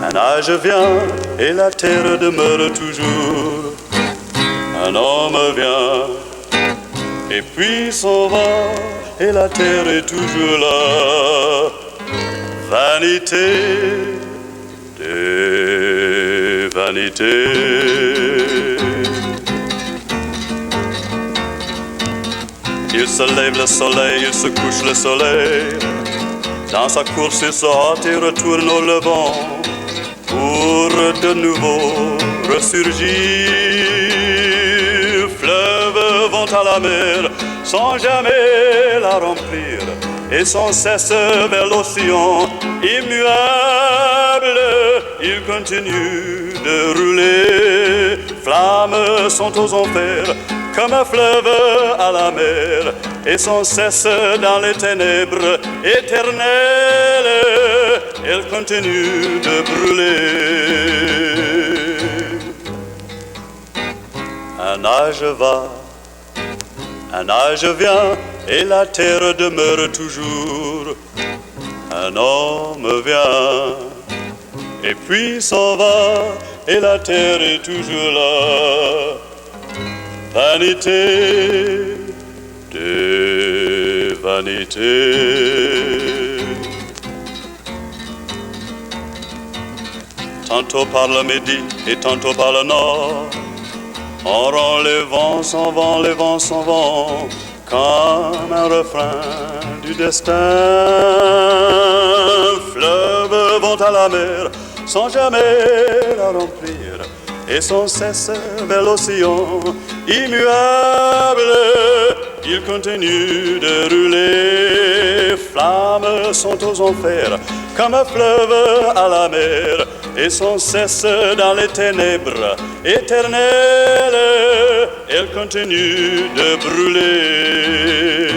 un âge vient, et la terre demeure toujours. Un homme vient, et puis s'en va, et la terre est toujours là. Vanité des vanités. Il se lève le soleil, il se couche le soleil. Dans sa course, il se hâte et retourne au levant pour de nouveau ressurgir. Fleuve à la mer, sans jamais la remplir, et sans cesse vers l'océan immuable, il continue de rouler. Flammes sont aux enfers, comme un fleuve à la mer, et sans cesse dans les ténèbres éternelles, elle continue de brûler. Un âge va, un âge vient, et la terre demeure toujours. Un homme vient, et puis s'en va, et la terre est toujours là. Vanité de vanité. Tantôt par le midi et tantôt par le nord, on rend les vents s'en vont, les vents s'en vont, comme un refrain du destin. Fleuves vont à la mer sans jamais la remplir, et sans cesse vers l'océan immuable, il continue de rouler. Flammes sont aux enfers, comme un fleuve à la mer, et sans cesse dans les ténèbres éternelles, elle continue de brûler.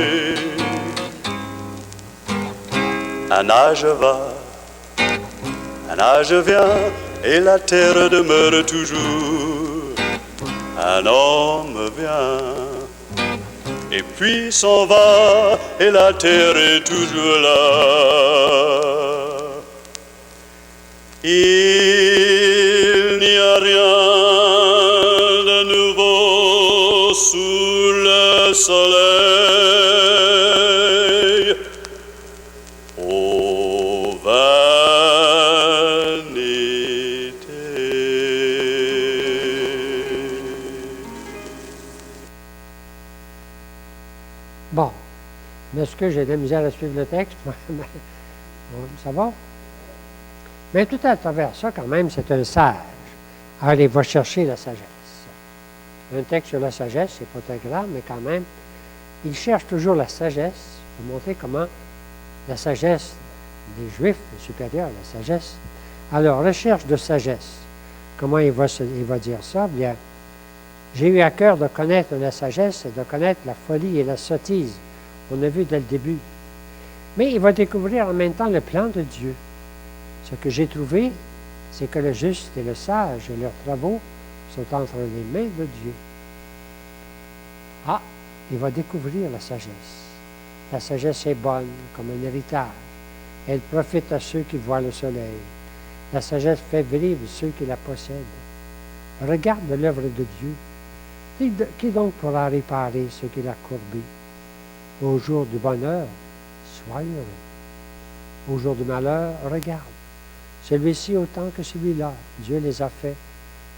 Un âge va, un âge vient, et la terre demeure toujours. Un homme vient, et puis s'en va, et la terre est toujours là. Il n'y a rien de nouveau sous le soleil. Ô Bon, mais est-ce que j'ai de la misère à suivre le texte? Ça va? Mais tout à travers ça, quand même, c'est un sage. Alors, il va chercher la sagesse. Un texte sur la sagesse, c'est pas très grave, mais quand même, il cherche toujours la sagesse pour montrer comment la sagesse des Juifs est supérieure à la sagesse. Alors, recherche de sagesse. Comment il va dire ça? Bien, j'ai eu à cœur de connaître la sagesse et de connaître la folie et la sottise. On a vu dès le début. Mais il va découvrir en même temps le plan de Dieu. Ce que j'ai trouvé, c'est que le juste et le sage et leurs travaux sont entre les mains de Dieu. Ah, il va découvrir la sagesse. La sagesse est bonne comme un héritage. Elle profite à ceux qui voient le soleil. La sagesse fait vivre ceux qui la possèdent. Regarde l'œuvre de Dieu. Qui donc pourra réparer ce qu'il a courbé? Au jour du bonheur, sois heureux. Au jour du malheur, regarde. Celui-ci autant que celui-là, Dieu les a faits,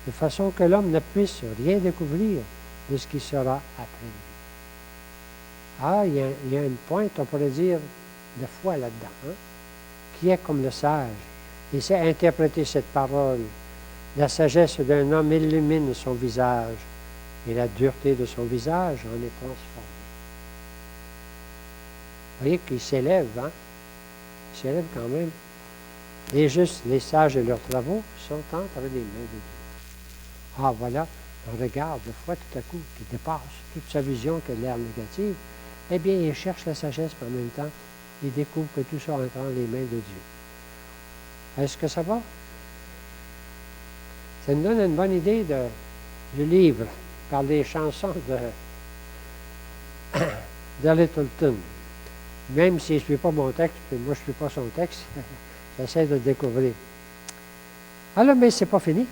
de façon que l'homme ne puisse rien découvrir de ce qui sera après lui. Ah, il y a une pointe, on pourrait dire, de foi là-dedans, hein? Qui est comme le sage. Il sait interpréter cette parole. La sagesse d'un homme illumine son visage, et la dureté de son visage en est transformée. Vous voyez qu'il s'élève, hein? Il s'élève quand même. Les justes, les sages et leurs travaux sont entre les mains de Dieu. Ah, voilà, on regarde de foi tout à coup qui dépasse toute sa vision qui a l'air négative. Eh bien, il cherche la sagesse, mais en même temps, il découvre que tout ça entre les mains de Dieu. Est-ce que ça va? Ça nous donne une bonne idée du livre par les chansons de Littleton. Même s'il ne suit pas mon texte, puis moi je ne suis pas son texte, j'essaie de le découvrir. Alors, mais ce n'est pas fini.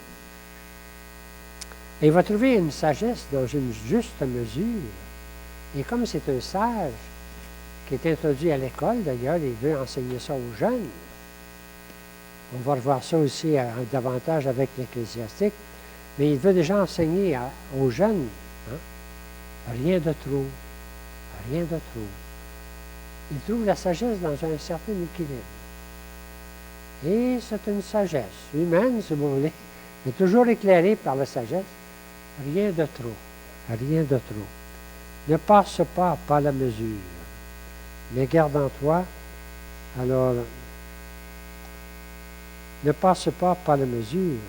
Et il va trouver une sagesse dans une juste mesure. Et comme c'est un sage qui est introduit à l'école, d'ailleurs, il veut enseigner ça aux jeunes. On va revoir ça aussi davantage avec l'Ecclésiastique. Mais il veut déjà enseigner aux jeunes. Hein? Rien de trop. Rien de trop. Il trouve la sagesse dans un certain équilibre. Et c'est une sagesse humaine, si vous voulez, mais toujours éclairée par la sagesse. Rien de trop. Rien de trop. Ne passe pas par la mesure, mais garde en toi. Alors, ne passe pas par la mesure.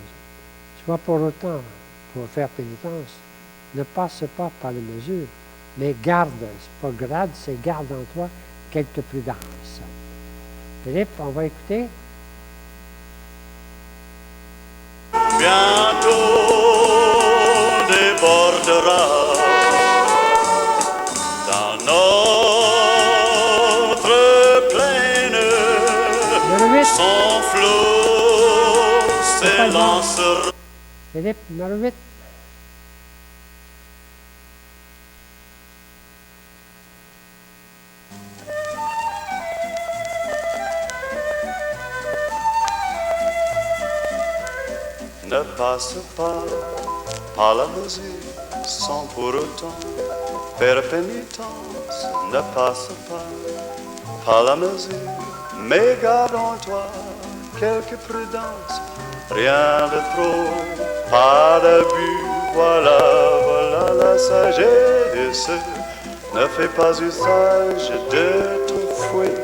Soit pour autant, pour faire pénitence, ne passe pas par la mesure, mais garde, c'est pas grade, c'est garde en toi quelque prudence. Philippe, on va écouter. Bientôt débordera dans notre plaine Numéro 8. son flot s'élancera. Philippe, numéro 8. Ne passe pas par la mesure sans pour autant faire pénitence. Ne passe pas par la mesure, mais garde en toi quelque prudence. Rien de trop, pas d'abus. Voilà, voilà la sagesse. Ne fais pas usage de ton fouet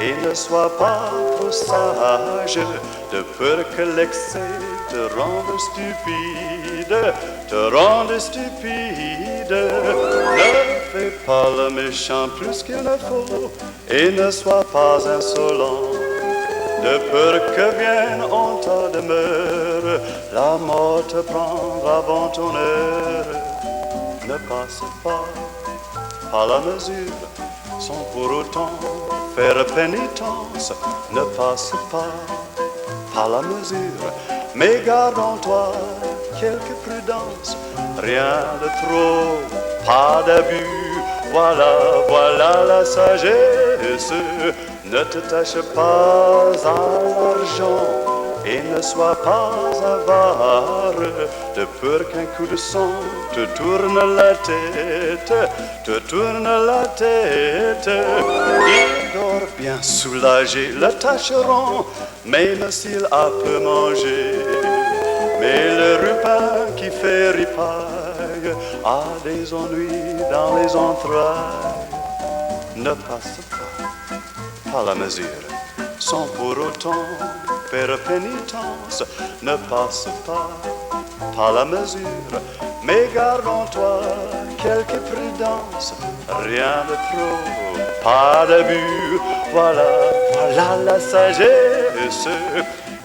et ne sois pas trop sage, de peur que l'excès te rende stupide, te rende stupide. Ne fais pas le méchant plus qu'il ne faut et ne sois pas insolent, de peur que vienne en ta demeure la mort te prendre avant ton heure. Ne passe pas par la mesure sans pour autant faire pénitence. Ne passe pas par la mesure, mais garde en toi quelque prudence. Rien de trop, pas d'abus. Voilà, voilà la sagesse. Ne te tâche pas à l'argent et ne sois pas avare, de peur qu'un coup de sang te tourne la tête, te tourne la tête. Il dort bien soulagé, le tâcheron, même s'il a peu mangé. Mais le repas qui fait ripaille a des ennuis dans les entrailles. Ne passe pas par la mesure sans pour autant faire pénitence. Ne passe pas par la mesure, mais garde en toi quelque prudence. Rien de trop, pas d'abus. Voilà, voilà la sagesse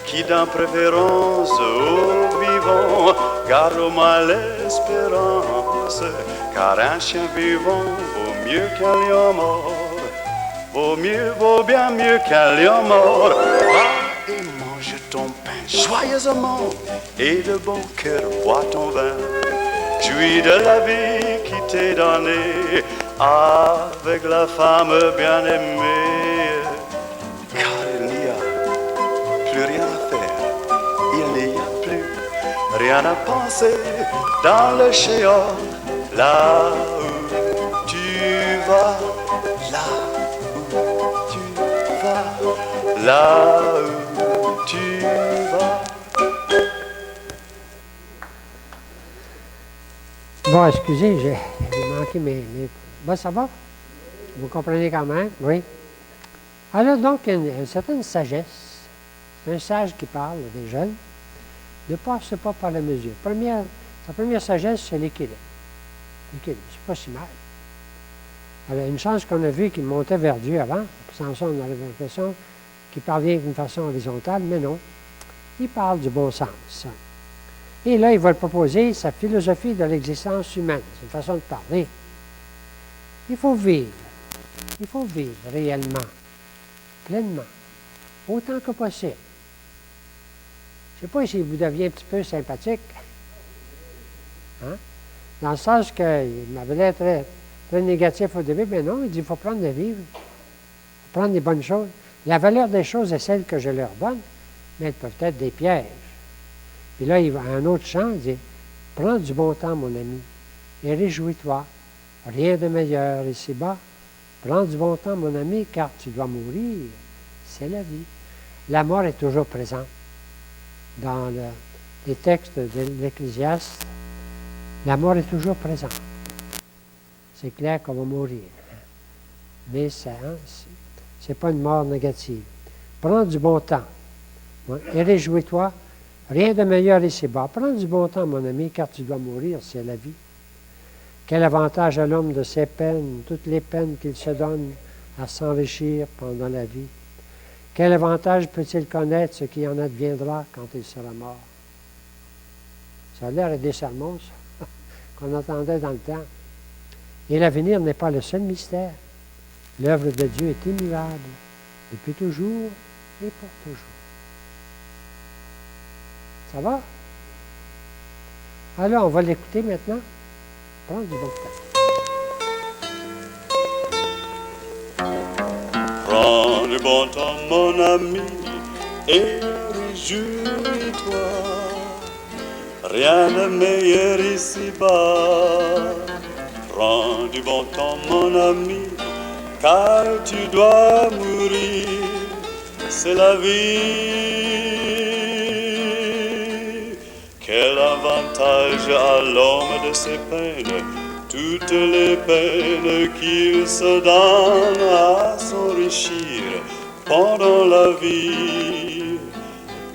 qui donne préférence aux vivants, garde au moins l'espérance, car un chien vivant vaut mieux qu'un lion mort. Vaut bien mieux qu'un lion mort. Va et mange ton pain joyeusement, et de bon cœur bois ton vin. Jouis de la vie qui t'est donnée, avec la femme bien aimée. Car il n'y a plus rien à faire, il n'y a plus rien à penser dans le chéant. Là où tu vas, là là où tu vas. Bon, excusez, j'ai manqué mes... Bon, ça va? Vous comprenez quand même? Oui. Alors, donc, une certaine sagesse. C'est un sage qui parle des jeunes. Ne passe pas par la mesure. Sa première sagesse, c'est l'équilibre. L'équilibre, c'est pas si mal. Alors, une chance qu'on a vu qu'il montait vers Dieu avant. Samson, on avait l'impression qu'il parlait d'une façon horizontale, mais non. Il parle du bon sens. Et là, il va proposer sa philosophie de l'existence humaine. C'est une façon de parler. Il faut vivre. Il faut vivre réellement, pleinement, autant que possible. Je ne sais pas si vous deviez un petit peu sympathique. Hein? Dans le sens qu'il m'avait l'air très, très négatif au début, mais non, il dit il faut prendre le vivre. Il faut prendre des bonnes choses. La valeur des choses est celle que je leur donne, mais elles peuvent être des pièges. Puis là, il va à un autre chant, il dit prends du bon temps, mon ami, et réjouis-toi. Rien de meilleur ici-bas. Prends du bon temps, mon ami, car tu dois mourir. C'est la vie. La mort est toujours présente. Dans les textes de l'Ecclésiaste, la mort est toujours présente. c'est clair qu'on va mourir. Mais ça, hein, c'est pas une mort négative. Prends du bon temps. Ouais, et réjouis-toi. Rien de meilleur ici-bas. Prends du bon temps, mon ami, car tu dois mourir, c'est la vie. Quel avantage à l'homme de ses peines, toutes les peines qu'il se donne à s'enrichir pendant la vie. Quel avantage peut-il connaître ce qui en adviendra quand il sera mort? Ça a l'air des sermons, ça, qu'on entendait dans le temps. Et l'avenir n'est pas le seul mystère. L'œuvre de Dieu est immuable, depuis toujours et pour toujours. Ça va? Alors, on va l'écouter maintenant. Prends du bon temps. Prends du bon temps, mon ami, et réjouis-toi. Rien de meilleur ici-bas. Prends du bon temps, mon ami, car tu dois mourir. C'est la vie. Quel avantage à l'homme de ses peines, toutes les peines qu'il se donne à s'enrichir pendant la vie.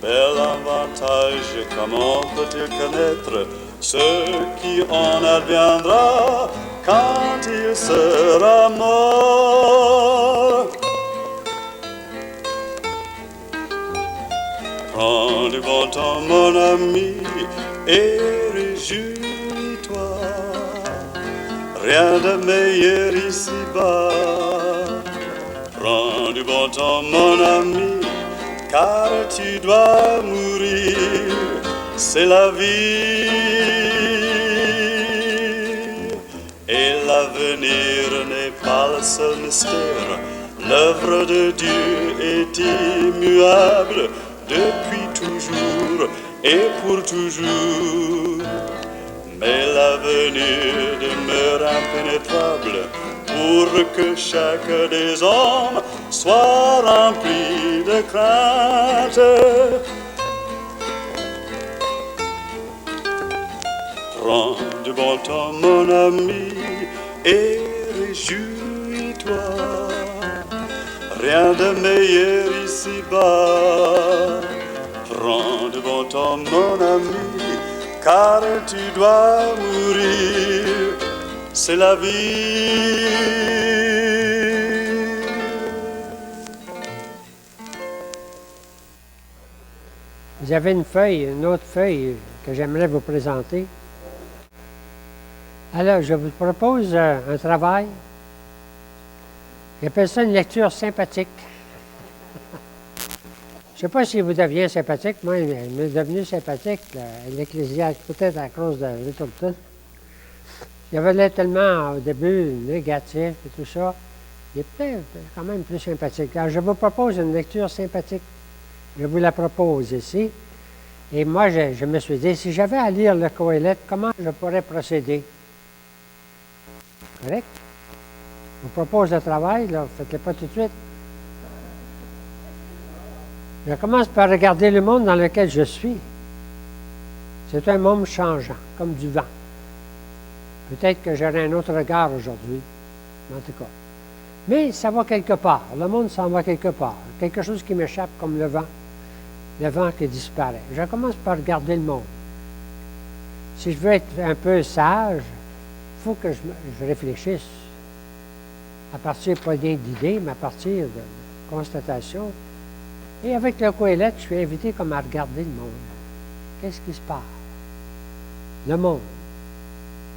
Bel avantage, comment peut-il connaître ce qui en adviendra quand il sera mort? Prends du bon temps, mon ami, et réjouis-toi. Rien de meilleur ici-bas. Prends du bon temps, mon ami, car tu dois mourir. C'est la vie. Et l'avenir n'est pas le seul mystère. L'œuvre de Dieu est immuable depuis toujours et pour toujours. Mais l'avenir demeure impénétrable pour que chaque des hommes soit rempli de crainte. Prends du bon temps, mon ami, et réjouis-toi. Rien de meilleur ici-bas. Prends de bon temps, mon ami, car tu dois mourir. C'est la vie. Vous avez une autre feuille que j'aimerais vous présenter. Alors, je vous propose un travail. J'appelle ça une lecture sympathique. Je ne sais pas si vous deviez sympathique. Moi, il m'est devenu sympathique, l'Ecclésiaste, peut-être à cause de Littleton. Il avait l'air tellement, au début, négatif et tout ça. Il est peut-être quand même plus sympathique. Alors, je vous propose une lecture sympathique. Je vous la propose ici. Et moi, je me suis dit, si j'avais à lire le Qoéleth, comment je pourrais procéder? Correct? Je vous propose le travail, là, faites-le pas tout de suite. Je commence par regarder le monde dans lequel je suis. C'est un monde changeant, comme du vent. Peut-être que j'aurai un autre regard aujourd'hui, en tout cas. Mais ça va quelque part. Le monde s'en va quelque part. Quelque chose qui m'échappe comme le vent qui disparaît. Je commence par regarder le monde. Si je veux être un peu sage, il faut que je réfléchisse. À partir pas bien d'idées, mais à partir de constatations. Et avec le Qoéleth, je suis invité comme à regarder le monde. Qu'est-ce qui se passe? Le monde.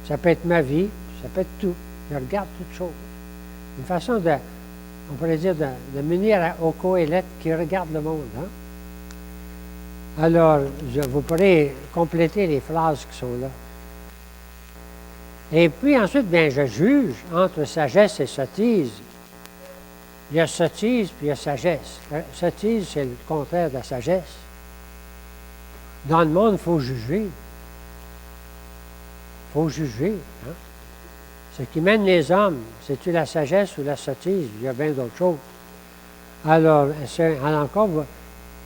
Ça peut être ma vie, ça peut être tout. Je regarde toutes choses. Une façon de, on pourrait dire, de m'unir au Qoéleth qui regarde le monde. Hein? Alors, vous pourrez compléter les phrases qui sont là. Et puis ensuite, bien, je juge entre sagesse et sottise. Il y a sottise, puis il y a sagesse. Sottise, c'est le contraire de la sagesse. Dans le monde, il faut juger. Il faut juger. Hein? Ce qui mène les hommes, c'est-tu la sagesse ou la sottise? Il y a bien d'autres choses. Alors encore,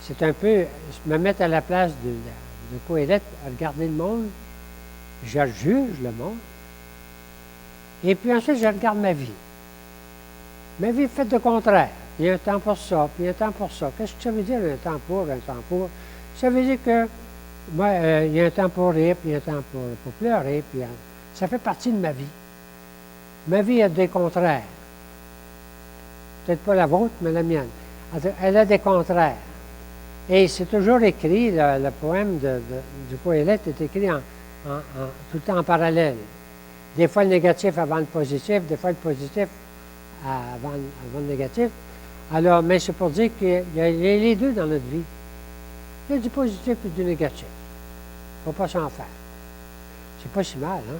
c'est un peu me mettre à la place de Qoéleth, à regarder le monde. Je juge le monde. Et puis ensuite, je regarde ma vie. Ma vie est faite de contraire. Il y a un temps pour ça, puis il y a un temps pour ça. Qu'est-ce que ça veut dire, un temps pour, un temps pour? Ça veut dire que, il y a un temps pour rire, puis il y a un temps pour pleurer, puis ça fait partie de ma vie. Ma vie a des contraires. Peut-être pas la vôtre, mais la mienne. Elle a des contraires. Et c'est toujours écrit, le poème du Coëlette est écrit tout le temps en parallèle. Des fois le négatif avant le positif, des fois le positif avant le négatif. Alors, mais c'est pour dire qu'il y a les deux dans notre vie. Il y a du positif et du négatif. Il ne faut pas s'en faire. C'est pas si mal, hein?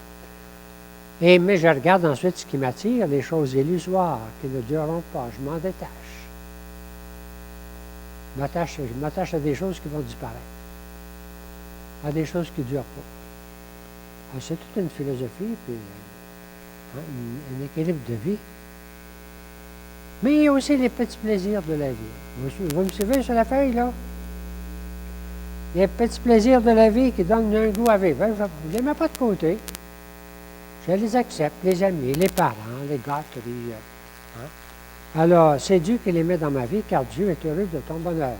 Mais je regarde ensuite ce qui m'attire, les choses illusoires qui ne dureront pas. Je m'en détache. Je m'attache à des choses qui vont disparaître, à des choses qui ne durent pas. C'est toute une philosophie, puis un équilibre de vie. Mais il y a aussi les petits plaisirs de la vie. Vous me suivez sur la feuille, là? Il y a les petits plaisirs de la vie qui donnent un goût à vivre. Je ne les mets pas de côté. Je les accepte, les amis, les parents, les gâteries. Alors, c'est Dieu qui les met dans ma vie, car Dieu est heureux de ton bonheur.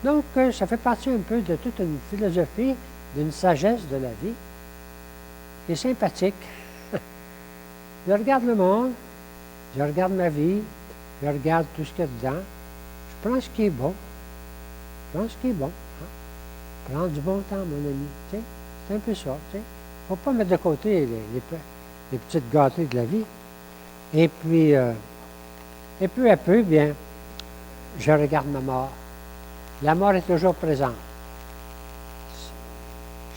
Donc, ça fait partie un peu de toute une philosophie, d'une sagesse de la vie, qui est sympathique. Je regarde le monde, je regarde ma vie, je regarde tout ce qu'il y a dedans, je prends ce qui est bon, je prends ce qui est bon. Prends du bon temps, mon ami. Tu sais, c'est un peu ça. Il ne faut pas mettre de côté les petites gâteries de la vie. Et puis, et peu à peu, bien, je regarde ma mort. La mort est toujours présente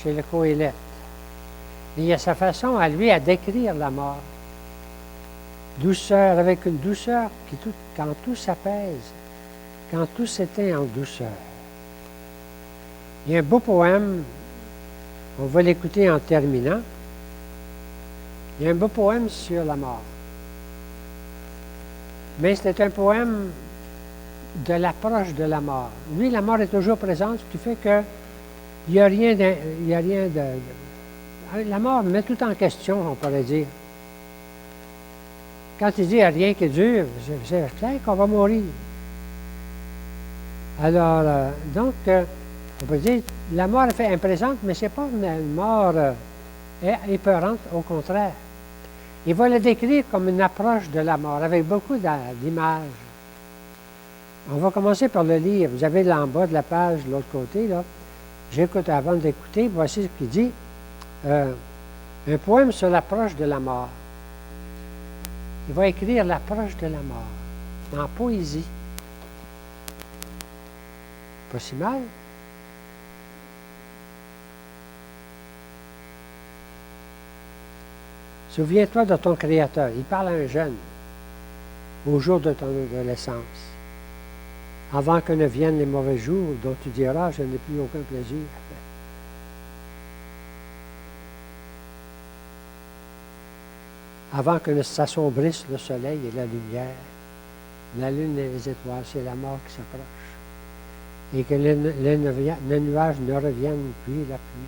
chez le Coëlette. Il y a sa façon à lui à décrire la mort. Douceur, avec une douceur quand tout s'apaise, quand tout s'éteint en douceur. Il y a un beau poème, on va l'écouter en terminant. Il y a un beau poème sur la mort. Mais c'est un poème de l'approche de la mort. Lui, la mort est toujours présente, ce qui fait que il n'y a rien de... La mort met tout en question, on pourrait dire. Quand il dit « il n'y a rien qui dure », c'est clair qu'on va mourir. Alors, donc, on peut dire la mort est fait imprésente, mais ce n'est pas une mort épeurante, au contraire. Il va le décrire comme une approche de la mort, avec beaucoup d'images. On va commencer par le lire. Vous avez là en bas de la page, de l'autre côté, là. J'écoute avant d'écouter. Voici ce qu'il dit. Un poème sur l'approche de la mort. Il va écrire l'approche de la mort, en poésie. Pas si mal. Souviens-toi de ton Créateur. Il parle à un jeune au jour de ton adolescence. Avant que ne viennent les mauvais jours dont tu diras, je n'ai plus aucun plaisir. Avant que ne s'assombrisse le soleil et la lumière, la lune et les étoiles, c'est la mort qui s'approche. Et que les nuages ne reviennent puis la pluie.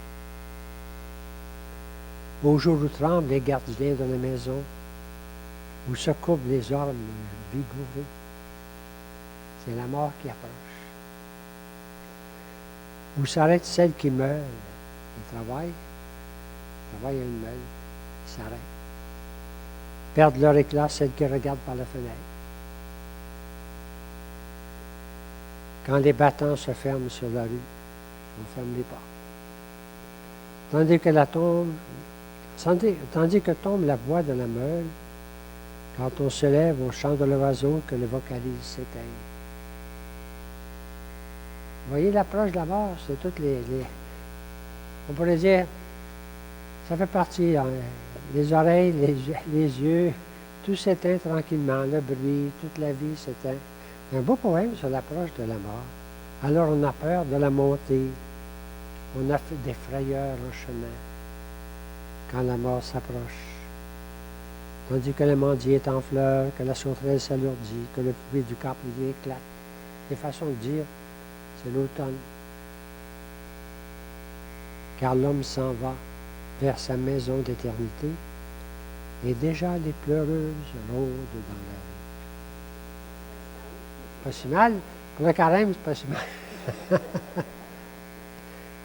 Au jour où tremblent les gardiens de la maison, où se courbent les ormes vigoureux, c'est la mort qui approche. Où s'arrête celle qui meurt, ils travaillent à une meule, ils s'arrêtent. Perdent leur éclat celles qui regardent par la fenêtre. Quand les battants se ferment sur la rue, on ferme les portes. Tandis que tombe la voix de la meule, quand on se lève au chant de l'oiseau que le vocalise s'éteigne. Vous voyez l'approche de la mort, c'est toutes on pourrait dire, ça fait partie, hein, les oreilles, les yeux, tout s'éteint tranquillement, le bruit, toute la vie s'éteint. Un beau poème sur l'approche de la mort. Alors on a peur de la montée, on a fait des frayeurs en chemin, quand la mort s'approche. Tandis que le mendier est en fleurs, que la sauterelle s'alourdit, que le fruit du camplier éclate. Des façons de dire, c'est l'automne. Car l'homme s'en va vers sa maison d'éternité, et déjà les pleureuses rôdent dans la rue. Pas si mal. Pour le carême, c'est pas si mal.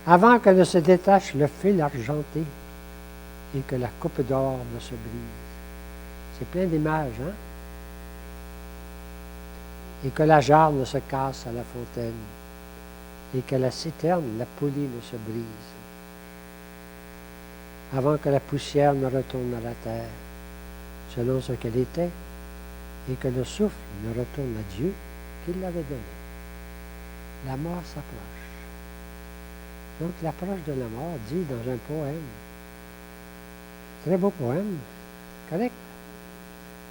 Avant que ne se détache le fil argenté et que la coupe d'or ne se brise. C'est plein d'images, hein? Et que la jarre ne se casse à la fontaine, et que la citerne, la poulie, ne se brise. Avant que la poussière ne retourne à la terre, selon ce qu'elle était, et que le souffle ne retourne à Dieu qui l'avait donné. La mort s'approche. Donc l'approche de la mort dit dans un poème, très beau poème, correct?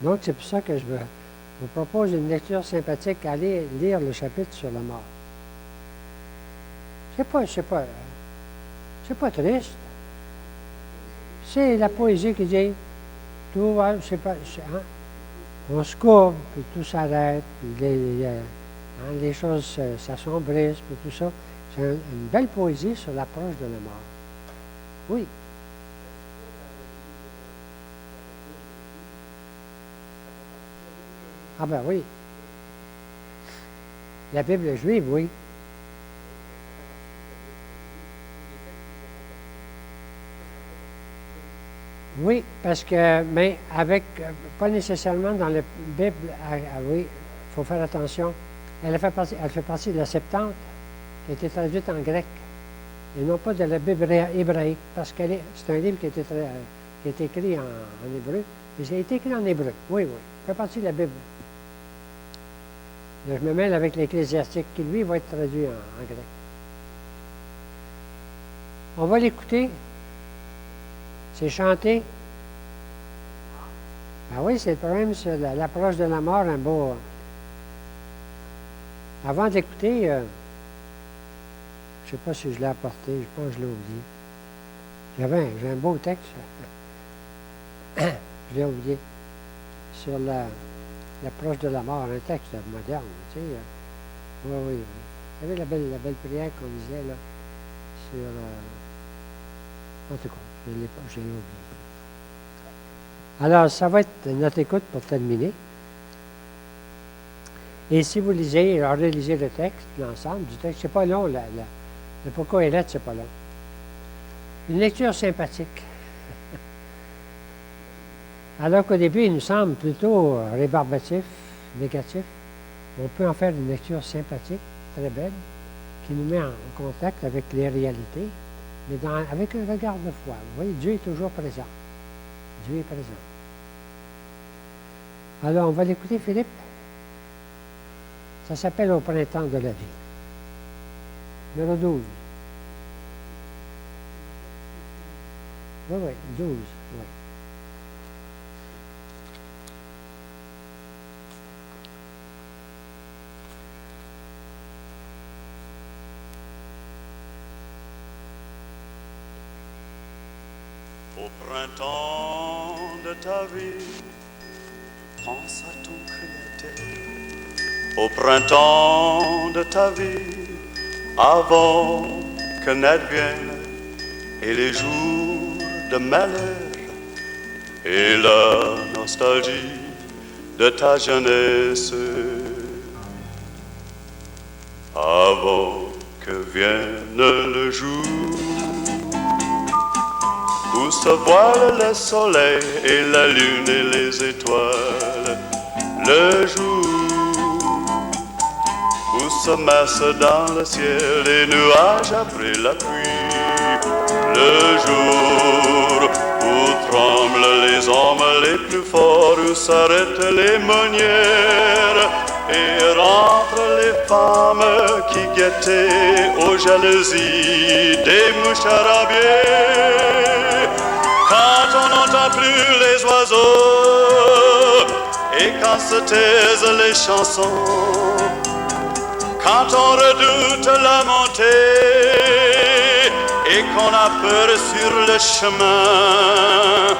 Donc c'est pour ça que je vous propose une lecture sympathique, allez lire le chapitre sur la mort. C'est pas triste. C'est la poésie qui dit, tout va, on se courbe, puis tout s'arrête, puis les choses s'assombrissent, puis tout ça. C'est une belle poésie sur l'approche de la mort. Oui. Ah ben oui. La Bible juive, oui. Oui, parce que, mais avec, pas nécessairement dans la Bible, oui, il faut faire attention. Elle fait partie de la Septante, qui a été traduite en grec, et non pas de la Bible hébraïque, parce que c'est un livre qui a été écrit en hébreu, mais ça a été écrit en hébreu, oui, ça fait partie de la Bible. Là, je me mêle avec l'Ecclésiastique, qui lui va être traduit en grec. On va l'écouter. C'est chanté. Ben oui, c'est le problème sur l'approche de la mort, un beau. Avant d'écouter, je ne sais pas si je l'ai apporté, je pense que je l'ai oublié. J'ai un beau texte. Je l'ai oublié. Sur l'approche de la mort, un texte moderne, tu sais. Oui. Vous savez la belle prière qu'on disait là, sur. En tout cas, je l'ai oublié. Alors, ça va être notre écoute pour terminer. Et si vous lisez, relisez le texte, l'ensemble du texte, c'est pas long, le pourquoi et lettre, c'est pas long. Une lecture sympathique. Alors qu'au début, il nous semble plutôt rébarbatif, négatif, on peut en faire une lecture sympathique, très belle, qui nous met en contact avec les réalités, mais avec un regard de foi. Vous voyez, Dieu est toujours présent. Dieu est présent. Alors, on va l'écouter, Philippe. Ça s'appelle Au printemps de la vie. Numéro 12. Oui, 12. Oui. Au printemps de ta vie, pense à ton Créateur. Au printemps de ta vie, avant que n'adviennent et les jours de malheur et la nostalgie de ta jeunesse. Avant que vienne le jour où se voile le soleil et la lune et les étoiles, le jour où se massent dans le ciel les nuages après la pluie, le jour où tremblent les hommes les plus forts, où s'arrêtent les meunières et rentrent les femmes qui guettaient aux jalousies des moucharabiers. Quand on n'entend plus les oiseaux et quand se taisent les chansons, quand on redoute la montée et qu'on a peur sur le chemin,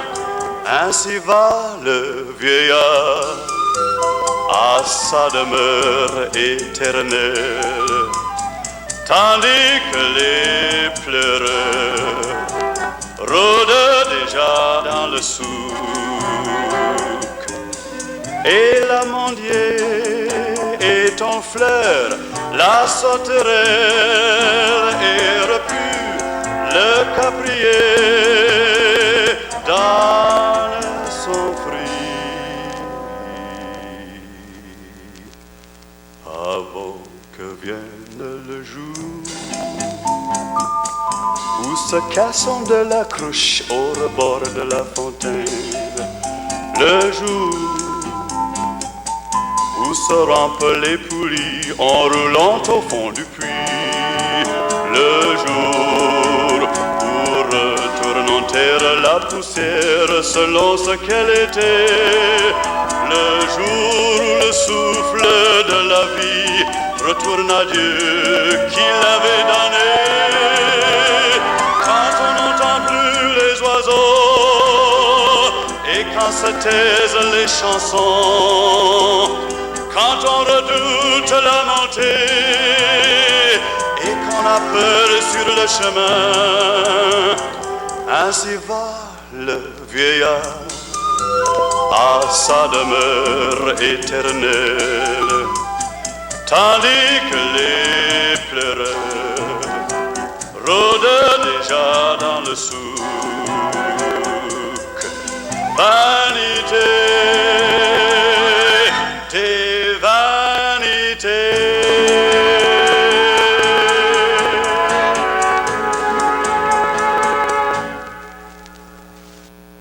ainsi va le vieillard à sa demeure éternelle, tandis que les pleureurs rôdent déjà dans le sourd. et l'amandier est en fleur, la sauterelle est repue, le caprier donne son fruit. Avant que vienne le jour où se cassant de la cruche au rebord de la fontaine, le jour où se rampent les poulies en roulant au fond du puits, le jour où retourne en terre la poussière selon ce qu'elle était, le jour où le souffle de la vie retourne à Dieu qui l'avait donné, quand on n'entend plus les oiseaux et quand se taisent les chansons, quand on redoute la montée et qu'on a peur sur le chemin, ainsi va le vieillard à sa demeure éternelle, tandis que les pleureurs rôdent déjà dans le souk. Vanité, tes vanités.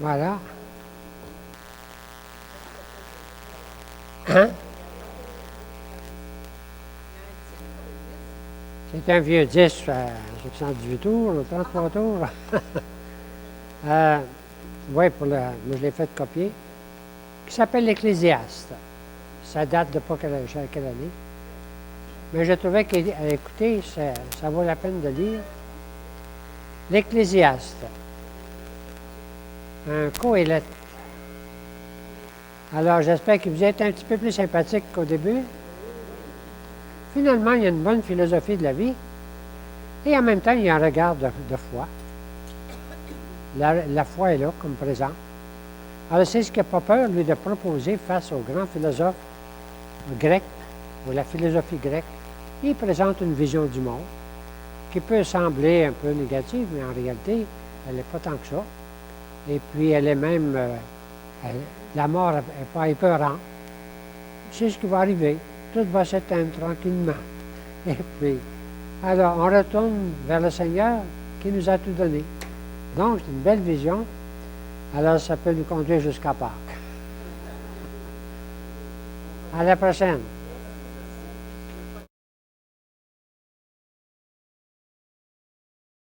Voilà. Hein? C'est un vieux disque, 118 tours, 33 tours. Oui, moi je l'ai fait copier, qui s'appelle l'Ecclésiaste. Ça date de pas quelle année. Mais je trouvais qu'à écouter, ça vaut la peine de lire. L'Ecclésiaste. Un Coëlette. Alors, j'espère qu'il vous êtes un petit peu plus sympathique qu'au début. Finalement, il y a une bonne philosophie de la vie. Et en même temps, il y a un regard de foi. La foi est là, comme présent. Alors, c'est ce qu'il n'a pas peur, lui, de proposer face aux grands philosophes grecs, ou la philosophie grecque. Il présente une vision du monde qui peut sembler un peu négative, mais en réalité, elle n'est pas tant que ça. Et puis, elle est même... la mort n'est pas épeurante. C'est ce qui va arriver. Tout va s'éteindre tranquillement. Et puis, alors, on retourne vers le Seigneur qui nous a tout donné. Donc, c'est une belle vision. Alors, ça peut nous conduire jusqu'à Pâques. À la prochaine.